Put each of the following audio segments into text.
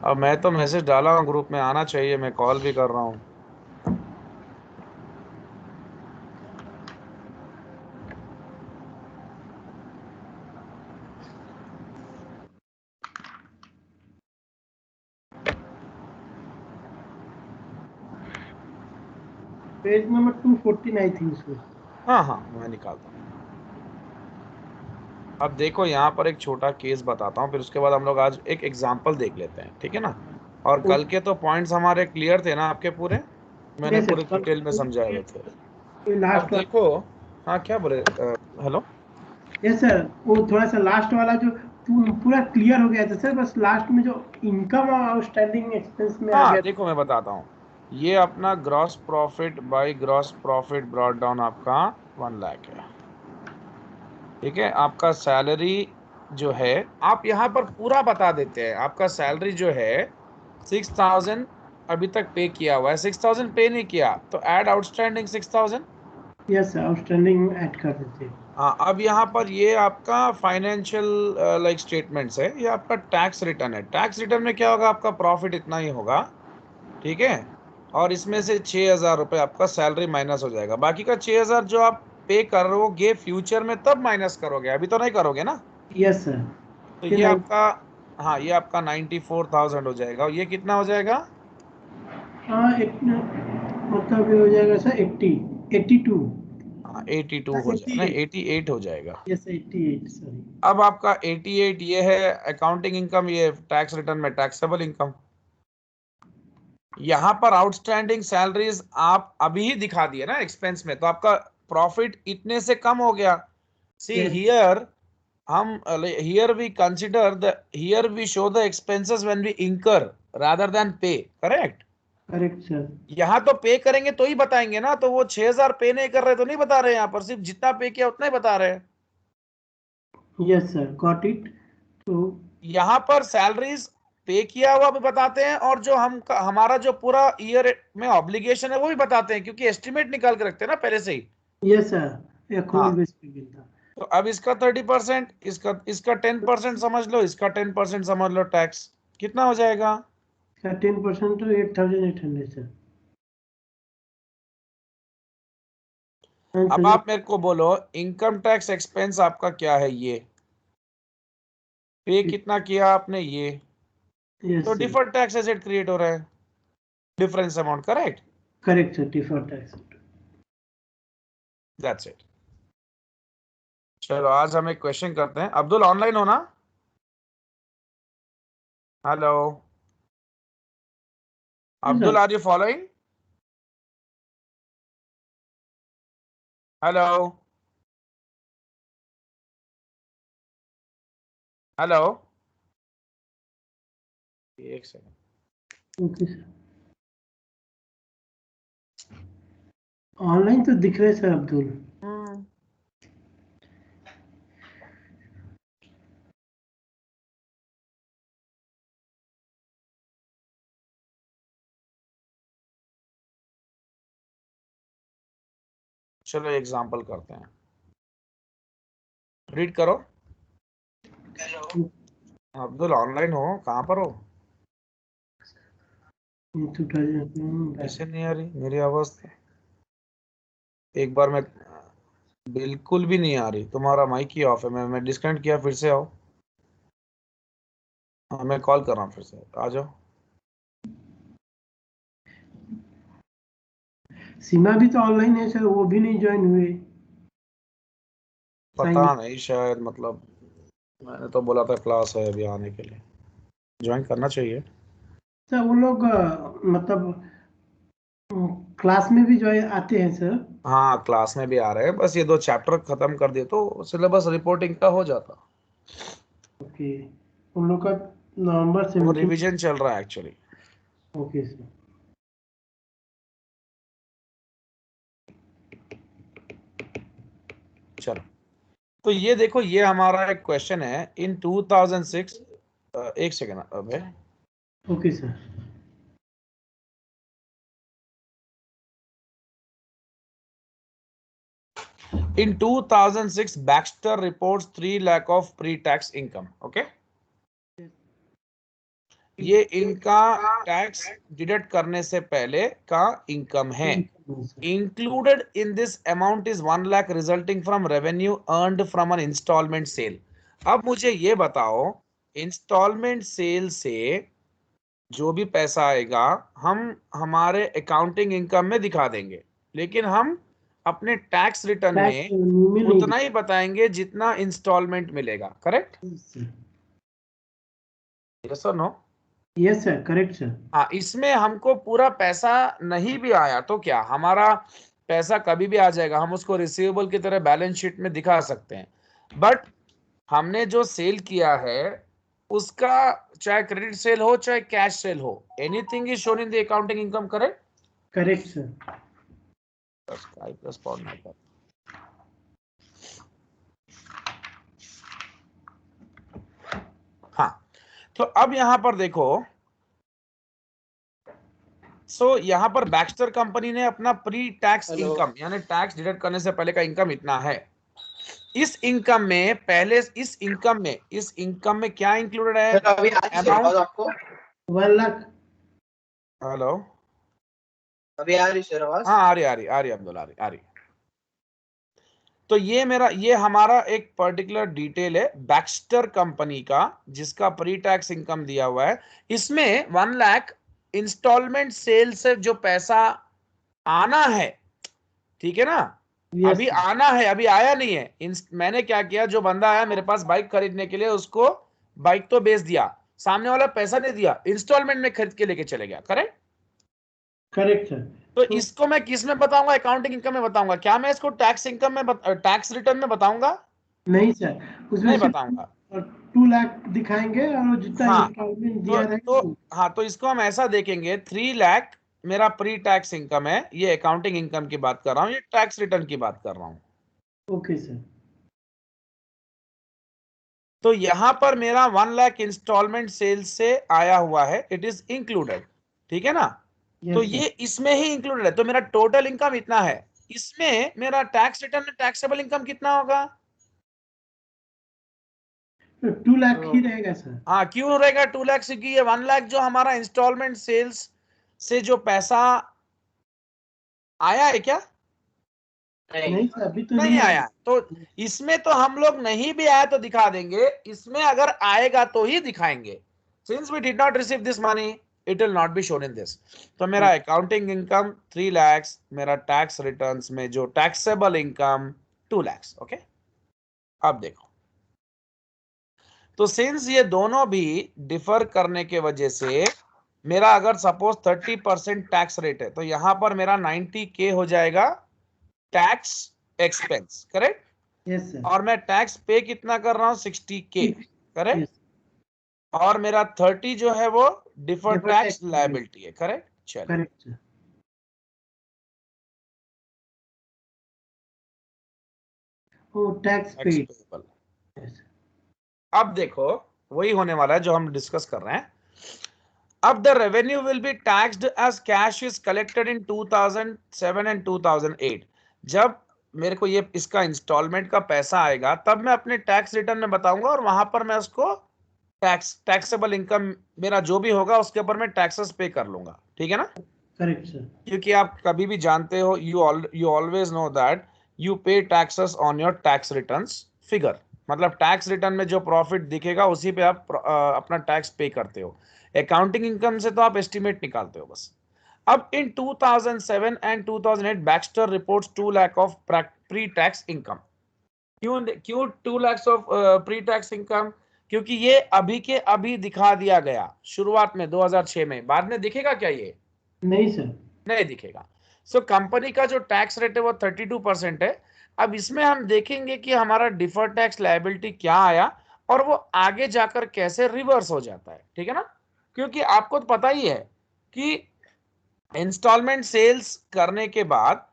अब मैं तो मैसेज डाला हूँ ग्रुप में, आना चाहिए, मैं कॉल भी कर रहा हूँ। Page number 214 I think so. हाँ हाँ, मैं निकालता हूँ। अब देखो यहाँ पर एक छोटा केस बताता हूँ, फिर उसके बाद हम लोग आज एक एग्जाम्पल देख लेते हैं, ठीक है ना। और कल के तो पॉइंट्स हमारे क्लियर थे ना आपके पूरे, मैंने यस सर, पूरे डिटेल में समझाए हुए थे। अब लास्ट वाला। देखो, हाँ क्या बोले, हेलो। यस सर, वो थोड़ा सा लास्ट वाला जो पूरा क्लियर हो गया था सर, बस लास्ट में जो इनकम और आउटस्टैंडिंग एक्सपेंस में आ हाँ गया। देखो मैं बताता हूँ, ये अपना gross profit by gross profit brought down आपका 1 लाख है, ठीक है। आपका सैलरी जो है, आप यहाँ पर पूरा बता देते हैं, आपका सैलरी जो है 6,000 अभी तक पे किया हुआ है, 6,000 पे नहीं किया तो add outstanding 6,000। Yes sir, outstanding add कर देते हैं। हाँ, अब यहाँ पर ये आपका फाइनेंशियल लाइक स्टेटमेंट्स है, ये आपका टैक्स रिटर्न है। टैक्स रिटर्न में क्या होगा, आपका प्रॉफिट इतना ही होगा, ठीक है। और इसमें से 6,000 रुपये आपका सैलरी माइनस हो जाएगा, बाकी का 6,000 जो आप पे करोगे फ्यूचर में तब माइनस करोगे, अभी तो नहीं करोगे ना। Yes sir. तो फिर ये आपका, हाँ ये आपका 94,000 हो जाएगा, और ये कितना हो जाएगा। हाँ, एक मतलब ये हो जाएगा सर 80, 82 हाँ 82 प्लस हो जाएगा, नहीं 88। 88 हो जाएगा। Yes 88, sorry. अब आपका 88 ये है अकाउंटिंग इनकम, ये टैक्स रिटर्न में टैक्सेबल इनकम। यहाँ पर आउटस्टैंडिंग सैलरीज आप अभी ही दिखा दिए ना एक्सपेंस में, तो आपका प्रॉफिट इतने से कम हो गया। सी यस हियर, हम here we consider the, here we show the expenses when we incur rather than pay, correct. Correct sir. यहाँ तो पे करेंगे तो ही बताएंगे ना, तो वो 6,000 पे नहीं कर रहे तो नहीं बता रहे, यहाँ पर सिर्फ जितना पे किया उतना ही बता रहे हैं। Yes sir, got it. तो यहाँ पर सैलरीज पे किया हुआ भी बताते हैं, और जो हम हमारा जो पूरा ईयर में ऑब्लिगेशन है वो भी बताते हैं, क्योंकि एस्टिमेट निकाल के रखते हैं ना पहले से ही। यस सर, हाँ, अक्रूवल बेस पे गिनता। तो अब इसका 30%, इसका इसका 10% समझ लो, इसका 10% समझ लो, टैक्स कितना हो जाएगा। इसका 10% तो 8,800 सर। अब आप मेरे को बोलो, इनकम टैक्स एक्सपेंस आपका क्या है, ये पे कितना किया आपने, ये यस तो sir, deferred tax asset create हो रहा है, difference amount, correct. Correct sir, deferred tax. That's it. चलो आज हम एक क्वेश्चन करते हैं। अब्दुल ऑनलाइन हो ना। Hello sir, Abdul, are you following. Hello hello, एक सेकंड। Okay sir. ऑनलाइन तो दिख रहे सर अब्दुल। चलो एग्जांपल करते हैं, रीड करो। अब्दुल ऑनलाइन हो, कहाँ पर हो। ऐसे नहीं आ रही मेरी आवाज तो। एक बार मैं, बिल्कुल भी नहीं आ रही, तुम्हारा माइक ही ऑफ है। मैं डिस्कनेक्ट किया, फिर से आओ। हाँ मैं कॉल कर रहा हूँ, फिर से आ जाओ। सीमा भी तो ऑनलाइन है सर, वो भी नहीं ज्वाइन हुए। पता साइन। नहीं, शायद मतलब मैंने तो बोला था क्लास है अभी आने के लिए, ज्वाइन करना चाहिए। सर वो लोग मतलब क्लास में भी ज्वाइन आते हैं सर। हाँ क्लास में भी आ रहे हैं, बस ये 2 चैप्टर खत्म कर दिए तो सिलेबस रिपोर्टिंग का हो जाता। ओके, उन लोग का नवंबर वो 17। रिवीजन चल रहा है एक्चुअली। Okay sir. चलो, तो ये देखो, ये हमारा एक क्वेश्चन है इन 2006। एक सेकेंड अबे, okay sir. in 2006 Baxter reports 3 lakh of pre-tax income, okay. ये इनका टैक्स डिडक्ट करने से पहले का इनकम है। Included in this amount is 1 lakh resulting from revenue earned from an installment sale. अब मुझे ये बताओ, इंस्टॉलमेंट सेल से जो भी पैसा आएगा हम हमारे अकाउंटिंग इनकम में दिखा देंगे, लेकिन हम अपने टैक्स रिटर्न में उतना ही बताएंगे जितना इंस्टॉलमेंट मिलेगा। करेक्ट? यस और no? Yes sir, correct sir. हाँ, इसमें हमको पूरा पैसा नहीं भी आया तो क्या, हमारा पैसा कभी भी आ जाएगा, हम उसको रिसीवेबल की तरह बैलेंस शीट में दिखा सकते हैं। बट हमने जो सेल किया है उसका चाहे क्रेडिट सेल हो चाहे कैश सेल हो, anything is shown in the accounting income. Correct? Correct sir. हाँ, तो अब यहां पर देखो, यहां पर बैक्स्टर कंपनी ने अपना प्री टैक्स इनकम यानी टैक्स डिडक्ट करने से पहले का इनकम इतना है। इस इनकम में पहले इस इनकम में क्या इंक्लूडेड है? अमाउंट आपको 1 लाख। हेलो, अभी आ रही सर आवाज? हाँ आ रही अब्दुल, आ रही। तो ये हमारा एक पर्टिकुलर डिटेल है बैक्स्टर कंपनी का, जिसका प्री टैक्स इनकम दिया हुआ है। इसमें 1 लाख इंस्टॉलमेंट सेल से जो पैसा आना है, ठीक है ना? अभी आना है, अभी आया नहीं है। मैंने क्या किया, जो बंदा आया मेरे पास बाइक खरीदने के लिए, उसको बाइक तो बेच दिया, सामने वाला पैसा नहीं दिया, इंस्टॉलमेंट में खरीद के लेके चले गया। करेक्ट? Correct sir. तो इसको मैं किस में बताऊंगा? अकाउंटिंग इनकम में बताऊंगा। क्या मैं इसको टैक्स इनकम में टैक्स रिटर्न में बताऊंगा? नहीं सर, उसमें नहीं बताऊंगा। 2 लाख दिखाएंगे और जितना हाँ, इंस्टॉलमेंट दिया हाँ, तो इसको हम ऐसा देखेंगे, 3 लाख मेरा प्री टैक्स इनकम है, ये अकाउंटिंग इनकम की बात कर रहा हूँ, ये टैक्स रिटर्न की बात कर रहा हूँ। Okay sir. तो यहां पर मेरा 1 लाख इंस्टॉलमेंट सेल्स से आया हुआ है, इट इज इंक्लूडेड, ठीक है ना? तो ये इसमें ही इंक्लूडेड है, तो मेरा टोटल इनकम इतना है। इसमें मेरा टैक्स रिटर्न में टैक्सेबल इनकम कितना होगा? 2 लाख ही रहेगा सर। हाँ, क्यों रहेगा 2 लाख? क्योंकि ये 1 लाख जो हमारा इंस्टॉलमेंट सेल्स से जो पैसा आया है क्या? नहीं सर, अभी तो नहीं आया। तो इसमें तो हम लोग नहीं भी आया तो दिखा देंगे, इसमें अगर आएगा तो ही दिखाएंगे। Since we did not receive this money, it will not be shown in this. तो मेरा अकाउंटिंग इनकम 3 लाख, मेरा टैक्स रिटर्न्स में जो टैक्सेबल इनकम 2 लाख। ओके, अब देखो, तो सिंस ये दोनों भी डिफर करने के वजह से मेरा अगर सपोज 30% टैक्स रेट है, तो यहां पर मेरा 90K हो जाएगा tax expense. Correct? Yes sir. और मैं टैक्स पे कितना कर रहा हूं? 60K। करेक्ट? और मेरा 30 जो है वो डिफर्ड टैक्स लायबिलिटी है। करेक्ट? चलो, करेक्ट सर। ओ टैक्स पेड। अब देखो, वही होने वाला है जो हम डिस्कस कर रहे हैं। अब the revenue will be taxed as cash is collected in 2007 and 2008। जब मेरे को ये इसका इंस्टॉलमेंट का पैसा आएगा, तब मैं अपने टैक्स रिटर्न में बताऊंगा, और वहां पर मैं उसको टैक्सेबल इनकम मेरा जो भी होगा उसके ऊपर मैं टैक्सेस पे कर लूंगा। ठीक है ना? Correct sir. क्योंकि आप कभी भी जानते हो, you always know that you pay taxes on your tax returns figure. मतलब टैक्स रिटर्न में जो प्रॉफिट दिखेगा उसी पे आप अपना टैक्स पे करते हो। अकाउंटिंग इनकम से तो आप एस्टिमेट निकालते हो बस। अब इन 2007 and 2008 Baxter reports 2 lakh of pre tax income. क्यों 2 lakh of pre tax income? क्योंकि ये अभी के अभी दिखा दिया गया शुरुआत में 2006 में। बाद में दिखेगा क्या ये? नहीं सर, नहीं दिखेगा। कंपनी का जो टैक्स रेट है वो 32% है। अब इसमें हम देखेंगे कि हमारा डिफर्ड टैक्स लायबिलिटी क्या आया और वो आगे जाकर कैसे रिवर्स हो जाता है। ठीक है ना? क्योंकि आपको तो पता ही है कि इंस्टॉलमेंट सेल्स करने के बाद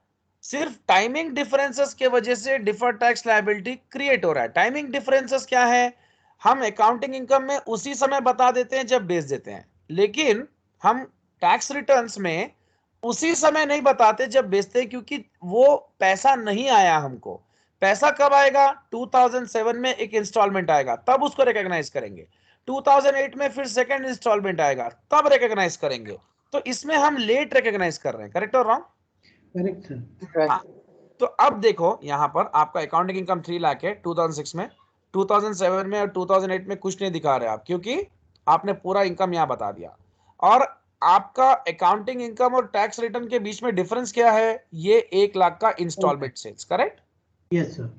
सिर्फ टाइमिंग डिफरेंसेस के वजह से डिफर्ड टैक्स लायबिलिटी क्रिएट हो रहा है। टाइमिंग डिफरेंसेस क्या है? हम अकाउंटिंग इनकम में उसी समय बता देते हैं जब बेच देते हैं, लेकिन हम टैक्स रिटर्न्स में उसी समय नहीं बताते जब बेचते हैं, क्योंकि वो पैसा नहीं आया हमको। पैसा कब आएगा? 2007 में एक इंस्टॉलमेंट आएगा, तब उसको रिकॉग्नाइज करेंगे। 2008 में फिर सेकंड इंस्टॉलमेंट आएगा, तब रिकॉग्नाइज करेंगे। तो इसमें हम लेट रिकॉग्नाइज कर रहे हैं, करेक्ट और रॉन्ग? Correct sir. हाँ, तो अब देखो यहाँ पर आपका अकाउंटिंग इनकम 3 लाख है 2006 में, 2007 में और 2008 में कुछ नहीं दिखा रहे आप, क्योंकि आपने पूरा इनकम यहाँ बता दिया। और आपका अकाउंटिंग इनकम और टैक्स रिटर्न के बीच में डिफरेंस क्या है? ये 1 लाख का installment sales, correct? Yes sir.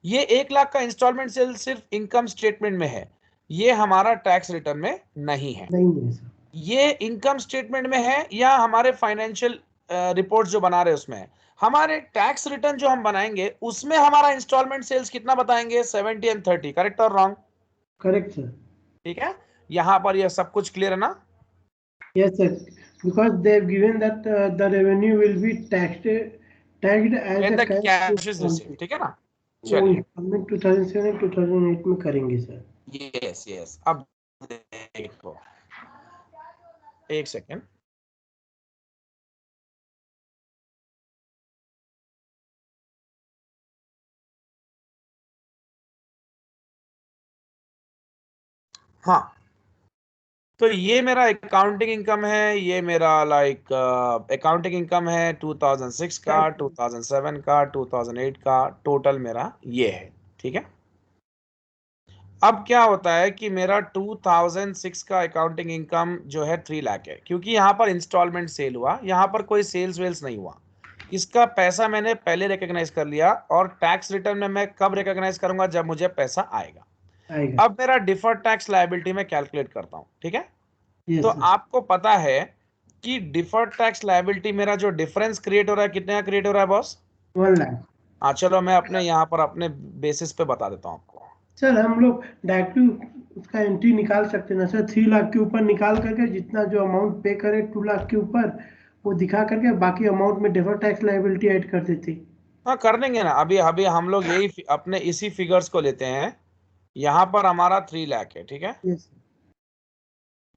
ये 1 लाख का इंस्टॉलमेंट सेल्स सिर्फ इनकम स्टेटमेंट में है, ये हमारा टैक्स रिटर्न में नहीं है। नहीं है सर। ये इनकम स्टेटमेंट में है या हमारे फाइनेंशियल रिपोर्ट जो बना रहे हैं उसमें है। हमारे टैक्स रिटर्न जो हम बनाएंगे उसमें हमारा इंस्टॉलमेंट सेल्स कितना बताएंगे? 70 एंड 30, करेक्ट और रॉन्ग? Correct sir. ठीक है, यहां पर यह सब कुछ क्लियर है ना? Yes, sir. Because they've given that the revenue will be tagged as in a the cash cash is received, ठीक है ना? वो चलिए, इंस्टॉलमेंट 2007 2008 में करेंगे सर। Yes yes. अब देखो, एक सेकेंड, हाँ, तो ये मेरा अकाउंटिंग इनकम है, ये मेरा लाइक अकाउंटिंग इनकम है 2006 का, 2007 का, 2008 का, टोटल मेरा ये है, ठीक है। अब क्या होता है कि मेरा 2006 का अकाउंटिंग इनकम जो है 3 लाख है, क्योंकि यहाँ पर इंस्टॉलमेंट सेल हुआ, यहाँ पर कोई सेल्स वेल्स नहीं हुआ, इसका पैसा मैंने पहले रिकॉग्नाइज कर लिया, और टैक्स रिटर्न में मैं कब रिकॉग्नाइज करूंगा? जब मुझे पैसा आएगा। अब मेरा डिफर्ड टैक्स लायबिलिटी में कैलकुलेट करता हूं, ठीक है। तो आपको पता है कि डिफर्ड टैक्स लायबिलिटी मेरा जो डिफरेंस क्रिएट हो रहा है, कितने का क्रिएट हो रहा है बॉस? 1 लाख। हाँ, चलो मैं अपने यहाँ पर अपने बेसिस पे बता देता हूँ आपको। सर हम लोग डायरेक्टली उसका एंट्री निकाल सकते हैं ना सर? 3 लाख के ऊपर निकाल करके जितना जो अमाउंट पे करे 2 लाख के ऊपर वो दिखा करके बाकी अमाउंट में डिफर्ड टैक्स लायबिलिटी ऐड कर देते। हाँ, कर देंगे ना। अभी अभी हम लोग यही अपने इसी फिगर्स को लेते हैं। यहाँ पर हमारा 3 लाख है, ठीक है।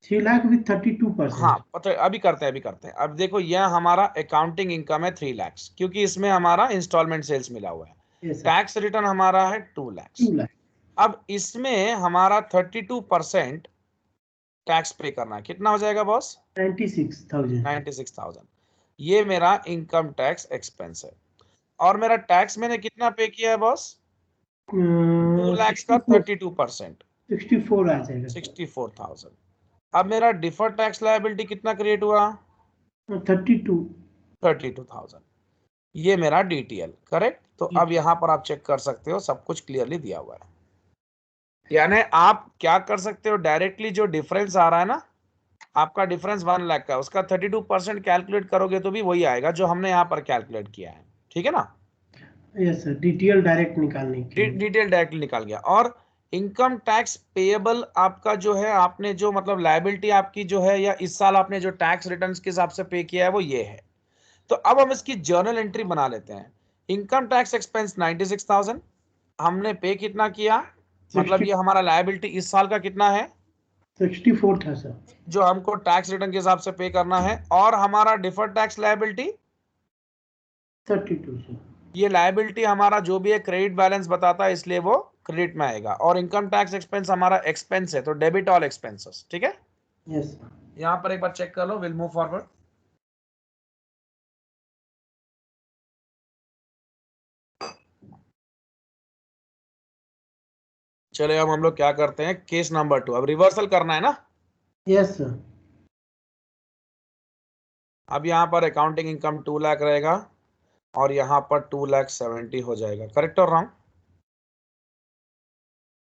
3 लाख विद 32%। हाँ, पता है, अभी करते हैं, अभी करते हैं। अब देखो, यह हमारा अकाउंटिंग इनकम है 3 लाख, क्योंकि इसमें हमारा इंस्टॉलमेंट सेल्स मिला हुआ है। टैक्स रिटर्न हमारा है 2 लाख। अब इसमें हमारा 32% टैक्स पे करना है, कितना हो जाएगा बॉस? 96,000। ये मेरा इनकम टैक्स एक्सपेंस है, और मेरा टैक्स मैंने कितना पे किया है बॉस? 2 लाख का 32%, 64 आ जाएगा। 64,000। अब मेरा डिफर्ड टैक्स लायबिलिटी कितना क्रिएट हुआ? 32,000। ये मेरा डीटीएल, करेक्ट। तो अब यहाँ पर आप चेक कर सकते हो, सब कुछ क्लियरली दिया हुआ है। यानी आप क्या कर सकते हो, डायरेक्टली जो डिफरेंस आ रहा है ना, आपका डिफरेंस 1 लाख का, उसका 32% कैलकुलेट करोगे तो भी वही आएगा जो हमने यहाँ पर कैलकुलेट किया है, ठीक है ना? यस सर, डिटेल डायरेक्ट निकालने के लिए डिटेल डायरेक्टली निकाल गया। और इनकम टैक्स पेएबल आपका जो है, आपने जो मतलब लायबिलिटी आपकी जो है, या इस साल आपने जो टैक्स रिटर्न के हिसाब से पे किया है, वो ये है। तो अब हम इसकी जर्नल एंट्री बना लेते हैं। इनकम टैक्स एक्सपेंस 96,000, हमने पे कितना किया, मतलब ये हमारा लायबिलिटी इस साल का कितना है? 64 था सर, जो हमको टैक्स रिटर्न के हिसाब से पे करना है। और हमारा डिफर्ड टैक्स लायबिलिटी 32 सर। ये लायबिलिटी हमारा जो भी है क्रेडिट बैलेंस बताता है, इसलिए वो क्रेडिट में आएगा। और इनकम टैक्स एक्सपेंस हमारा एक्सपेंस है, तो डेबिट ऑल एक्सपेंसेस, ठीक है। Yes sir. यहां पर एक बार चेक कर लो, विल मूव फॉरवर्ड। चले, अब हम लोग क्या करते हैं, केस नंबर 2। अब रिवर्सल करना है ना? Yes sir. अब यहाँ पर अकाउंटिंग इनकम 2 लाख रहेगा, और यहाँ पर 2,70,000 हो जाएगा, करेक्ट और रॉन्ग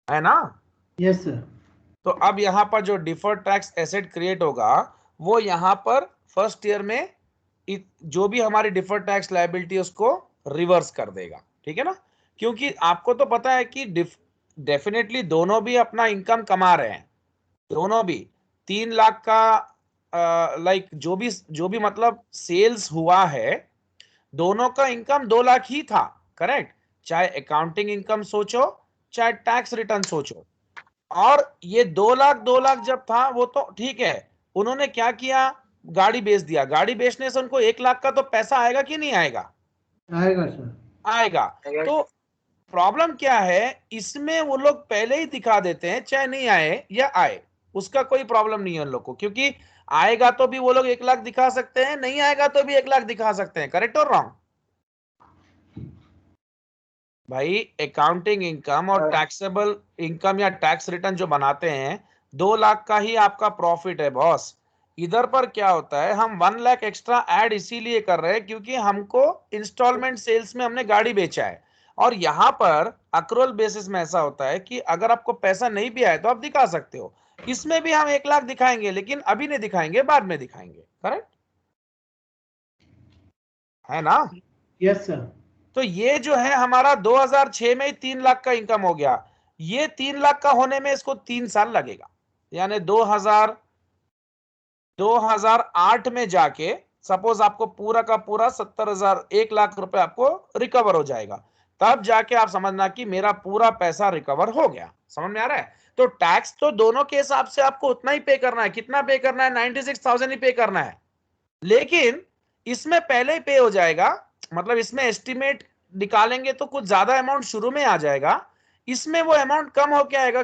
है ना? Yes sir. तो अब यहाँ पर जो डिफर्ड टैक्स एसेट क्रिएट होगा, वो यहाँ पर फर्स्ट ईयर में जो भी हमारी डिफर्ड टैक्स लायबिलिटी उसको रिवर्स कर देगा, ठीक है ना। क्योंकि आपको तो पता है कि डेफिनेटली दोनों भी अपना इनकम कमा रहे हैं, दोनों भी 3 लाख का लाइक जो भी मतलब सेल्स हुआ है, दोनों का इनकम 2 लाख ही था, करेक्ट। चाहे अकाउंटिंग इनकम सोचो, चाहे टैक्स रिटर्न सोचो। और ये 2 लाख जब था, वो तो ठीक है, उन्होंने क्या किया, गाड़ी बेच दिया। गाड़ी बेचने से उनको 1 लाख का तो पैसा आएगा कि नहीं आएगा? आएगा सर। आएगा। तो प्रॉब्लम क्या है, इसमें वो लोग पहले ही दिखा देते हैं, चाहे नहीं आए या आए, उसका कोई प्रॉब्लम नहीं है उन लोग को, क्योंकि आएगा तो भी वो लोग 1 लाख दिखा सकते हैं, नहीं आएगा तो भी 1 लाख दिखा सकते हैं। करेक्ट और रॉन्ग भाई? अकाउंटिंग इनकम और टैक्सेबल इनकम या टैक्स रिटर्न जो बनाते हैं, 2 लाख का ही आपका प्रॉफिट है बॉस। इधर पर क्या होता है, हम 1 लाख एक्स्ट्रा ऐड इसीलिए कर रहे हैं क्योंकि हमको इंस्टॉलमेंट सेल्स में हमने गाड़ी बेचा है, और यहां पर अक्रूवल बेसिस में ऐसा होता है कि अगर आपको पैसा नहीं भी आए तो आप दिखा सकते हो। इसमें भी हम 1 लाख दिखाएंगे, लेकिन अभी नहीं दिखाएंगे, बाद में दिखाएंगे। करेक्ट है ना? Yes sir. तो ये जो है हमारा 2006 में ही 3 लाख का इनकम हो गया। ये 3 लाख का होने में इसको 3 साल लगेगा, यानी 2008 में जाके सपोज आपको पूरा का पूरा 70,000 1 लाख रुपए आपको रिकवर हो जाएगा, तब जाके आप समझना कि मेरा पूरा पैसा रिकवर हो गया। समझ में आ रहा है? तो टैक्स तो दोनों के हिसाब से आपको उतना ही पे करना है। कितना पे करना है? 96,000 ही पे करना है, लेकिन इसमें पहले ही पे हो जाएगा, मतलब इसमें एस्टिमेट निकालेंगे तो कुछ ज्यादा अमाउंट शुरू में आ जाएगा, इसमें वो अमाउंट कम होके आएगा।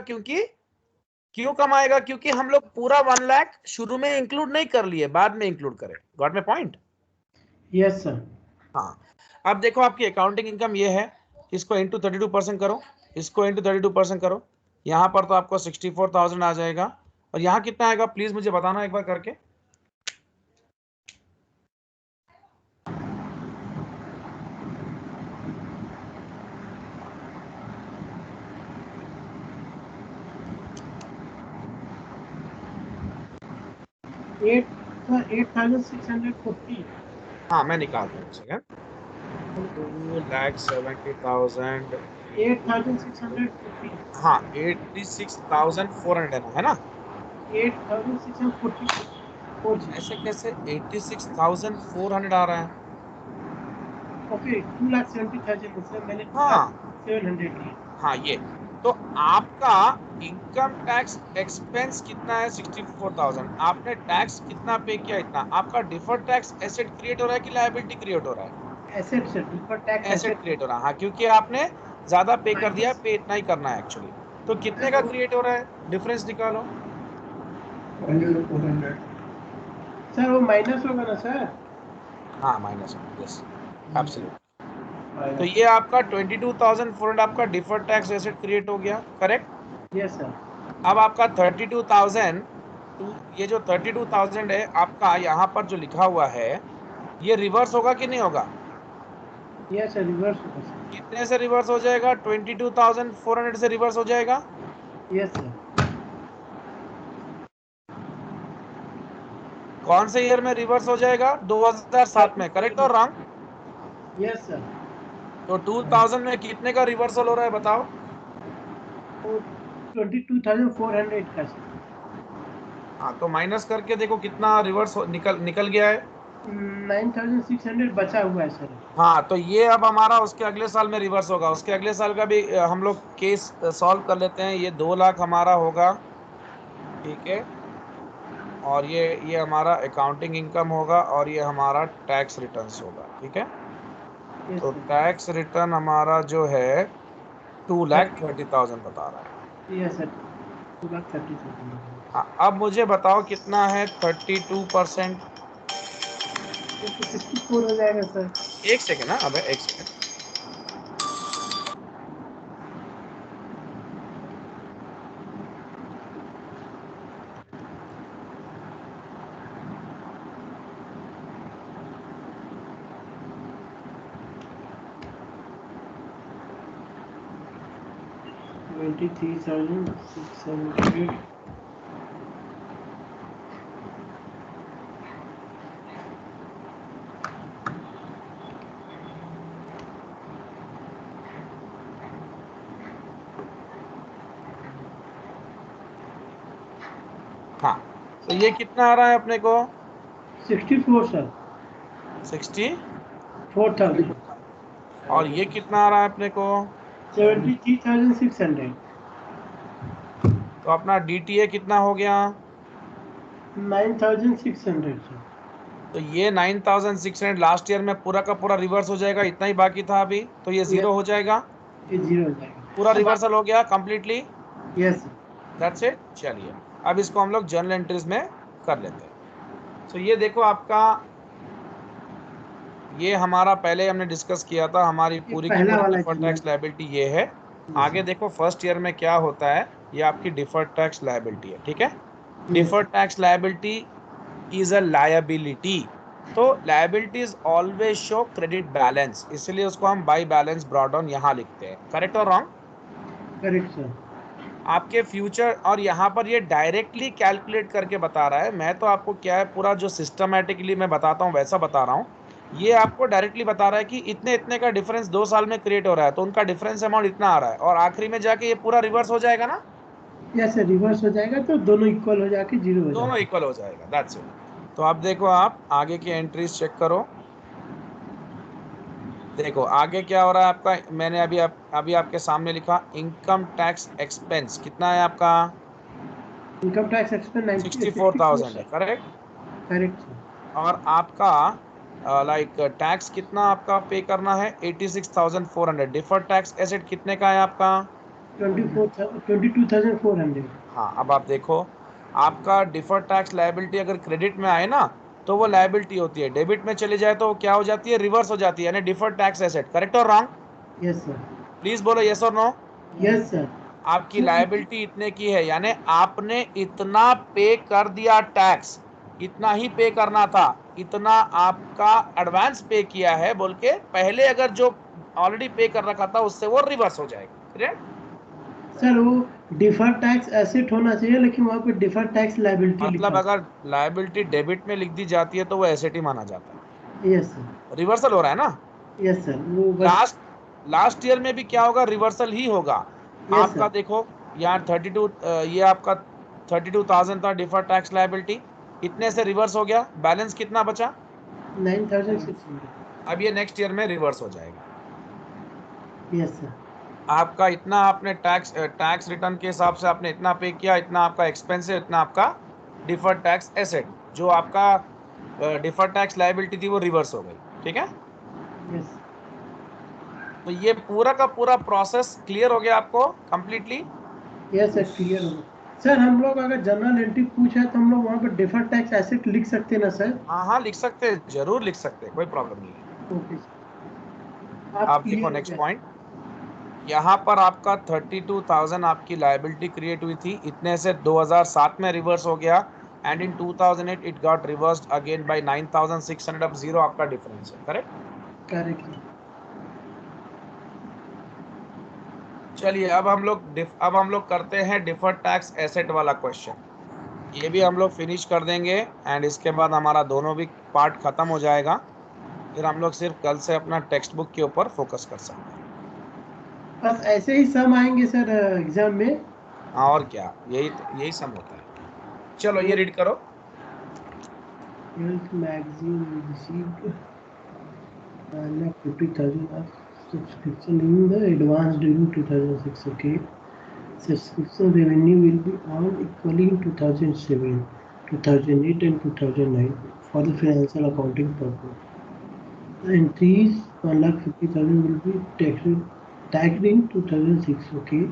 क्यों कम आएगा? क्योंकि हम लोग पूरा 1 लाख शुरू में इंक्लूड नहीं कर लिए, बाद में इंक्लूड करें। Got my point? Yes sir. हाँ, अब देखो आपकी अकाउंटिंग इनकम ये है, इसको इंटू 32% करो, इसको इंटू 32% करो, यहां पर तो आपको 64,000 आ जाएगा। और यहां कितना आएगा प्लीज मुझे बताना एक बार करके। Eight sir 8,640। हाँ मैं निकालता हूँ, सेकंड। 2,70,000 8,640। हाँ 86,400 है ना? 8,640। ऐसे कैसे 86,400 आ रहा है? ओके 2,70,000 सर, मैंने हाँ 2,700 लिया। हाँ, ये तो आपका इनकम टैक्स एक्सपेंस कितना है? 64,000। आपने टैक्स कितना पे किया? इतना। आपका डिफर्ड टैक्स एसेट क्रिएट हो रहा है कि लायबिलिटी क्रिएट हो रहा है? Asset sir, deferred tax asset create हो रहा है, हाँ, क्योंकि आपने ज्यादा पे कर दिया, पे इतना ही करना है एक्चुअली। तो कितने का क्रिएट हो रहा है? डिफरेंस निकालो। 400। सर वो माइनस होगा ना सर? हाँ माइनस होगा, यस एब्सोल्युट। तो ये आपका 22,400 आपका डिफर्ड टैक्स एसेट क्रिएट हो गया। करेक्ट? Yes sir. अब आपका 32,000, ये जो 32,000 है आपका, यहाँ पर जो लिखा हुआ है, ये रिवर्स होगा कि नहीं होगा? यस सर, रिवर्स होगा सर। कितने से रिवर्स हो जाएगा? 22,400 से रिवर्स हो जाएगा। Yes sir. कौन से ईयर में रिवर्स हो जाएगा? 2007 में। करेक्ट और रॉन्ग? Yes sir. तो 2000 में कितने का रिवर्सल हो रहा है बताओ? 22,400 का सर। हाँ, तो माइनस करके देखो कितना रिवर्स निकल गया है। 9,600 बचा हुआ है सर। हाँ, तो ये अब हमारा उसके अगले साल में रिवर्स होगा। उसके अगले साल का भी हम लोग केस सॉल्व कर लेते हैं। ये 2 लाख हमारा होगा, ठीक है, और ये हमारा अकाउंटिंग इनकम होगा, और ये हमारा टैक्स रिटर्न्स होगा, ठीक है। यस तो सर। टैक्स रिटर्न हमारा जो है 2,30,000 बता रहा है। Yes sir, 2,30,000। हाँ, अब मुझे बताओ कितना है 32%? 64 हो जाएगा सर। एक सेकेंड, हाँ, अबे एक सेकेंड। $23,600। हाँ, तो ये कितना आ रहा है अपने को? 64 सर। 60। 4,000। और ये कितना आ रहा है अपने को? 73,600। तो अपना DTA कितना हो गया? 9,600 सर। तो ये 9,600 लास्ट ईयर में पूरा का पूरा रिवर्स हो जाएगा, इतना ही बाकी था अभी, तो ये 0 हो जाएगा। ये जीरो हो जाएगा। पूरा रिवर्सल हो गया कंप्लीटली। Yes that's it. चलिए अब इसको हम लोग जर्नल एंट्रीज में कर लेते हैं। सो ये देखो आपका, ये हमारा पहले हमने डिस्कस किया था, हमारी पूरी की पहला पूरी वाला डिफर्ड जर्नल। टैक्स लायबिलिटी ये है। आगे देखो फर्स्ट ईयर में क्या होता है, ये आपकी डिफर्ड टैक्स लायबिलिटी है, ठीक है। Deferred tax liability is a liability, तो liability is always show credit balance, इसलिए उसको हम बाई बैलेंस ब्रॉट डाउन यहाँ लिखते हैं। करेक्ट और रॉन्ग? Correct sir. आपके फ्यूचर, और यहाँ पर ये डायरेक्टली कैलकुलेट करके बता रहा है। मैं तो आपको क्या है, पूरा जो सिस्टमैटिकली मैं बताता हूँ वैसा बता रहा हूँ। ये आपको डायरेक्टली बता रहा है कि इतने इतने का डिफरेंस 2 साल में क्रिएट हो रहा है, तो उनका डिफरेंस अमाउंट इतना आ रहा है, और आखिरी में जाके ये पूरा रिवर्स हो जाएगा ना। यस सर, रिवर्स हो जाएगा तो दोनों इक्वल हो जाके जीरो हो दोनों जाएगा। इक्वल हो जाएगा। That's it. तो आप देखो, आप आगे की एंट्रीज चेक करो। देखो आगे क्या हो रहा है आपका, मैंने अभी आपके सामने लिखा इनकम टैक्स एक्सपेंस कितना है आपका, इनकम टैक्स एक्सपेंस 64,000 है। करेक्ट। Correct sir. और आपका लाइक टैक्स कितना आपका पे करना है, 86,400। डिफर्ड टैक्स एसेट कितने का है आपका, 22,400। हाँ। अब आप देखो, आपका डिफर्ड टैक्स लायबिलिटी अगर क्रेडिट में आए ना तो वो लायबिलिटी होती है, डेबिट में चली जाए तो वो क्या हो जाती है, रिवर्स हो जाती है, यानी डिफर्ड टैक्स एसेट। करेक्ट और रॉन्ग? Yes sir. प्लीज बोलो यस और नो। Yes sir. आपकी लायबिलिटी इतने की है, यानी आपने इतना पे कर दिया टैक्स, इतना ही पे करना था, इतना आपका एडवांस पे किया है बोल के, पहले अगर जो ऑलरेडी पे कर रखा था उससे वो रिवर्स हो जाएगा। करेक्ट। सर वो डिफर्ड टैक्स एसेट होना चाहिए, लेकिन वहाँ पे डिफर्ड टैक्स लायबिलिटी लिखा मतलब अगर लायबिलिटी डेबिट में लिख दी जाती है तो वो एसेट ही माना जाता है। Yes sir. है। रिवर्सल हो रहा है ना। यस सर, वो बस। लास्ट ईयर में भी क्या होगा, रिवर्सल ही होगा। यस आपका सर। देखो यहाँ 32, ये आपका 32,000 था डिफर्ड टैक्स लायबिलिटी, इतने से रिवर्स हो गया, बैलेंस कितना बचा, 9,600। अब ये नेक्स्ट ईयर में रिवर्स हो जाएगा। Yes sir. आपका इतना आपने टैक्स रिटर्न के हिसाब से आपने इतना पे किया, इतना आपका एक्सपेंस है, इतना आपका डिफर्ड टैक्स एसेट, जो आपका डिफर्ड टैक्स लायबिलिटी थी वो रिवर्स हो गई। ठीक है। यस। तो ये पूरा का पूरा प्रोसेस क्लियर हो गया आपको कंप्लीटली। यस सर, क्लियर हो गया। सर हम लोग अगर जनरल एंट्री पूछा तो हम लोग वहाँ पे डिफर्ड टैक्स एसेट लिख सकते हैं ना सर? हाँ हाँ लिख सकते हैं, जरूर लिख सकते हैं, कोई प्रॉब्लम नहीं है। ओके सर, आप आप देखो क्लियर हो नेक्स्ट गया। पॉइंट, यहाँ पर आपका 32,000 आपकी लायबिलिटी क्रिएट हुई थी, इतने से 2007 में रिवर्स हो गया, and in 2008 it got reversed again by 9,600। अब जीरो आपका डिफरेंस है। करेक्ट। करेक्ट। चलिए अब हम लोग करते हैं डिफर्ड टैक्स एसेट वाला क्वेश्चन, ये भी हम लोग फिनिश कर देंगे, एंड इसके बाद हमारा दोनों भी पार्ट खत्म हो जाएगा, फिर हम लोग सिर्फ कल से अपना टेक्स्ट बुक के ऊपर फोकस कर सकते हैं। बस ऐसे ही सम आएंगे सर एग्जाम में? हाँ और क्या, यही सब होता है। चलो ये रीड करो। Health magazine received 50,000 of subscription in the advance during 2006. Okay, subscription revenue will be earned equally in 2007, 2008 and 2009 for the financial accounting purpose. The entries 1,50,000 will be taxed in 2006. Okay,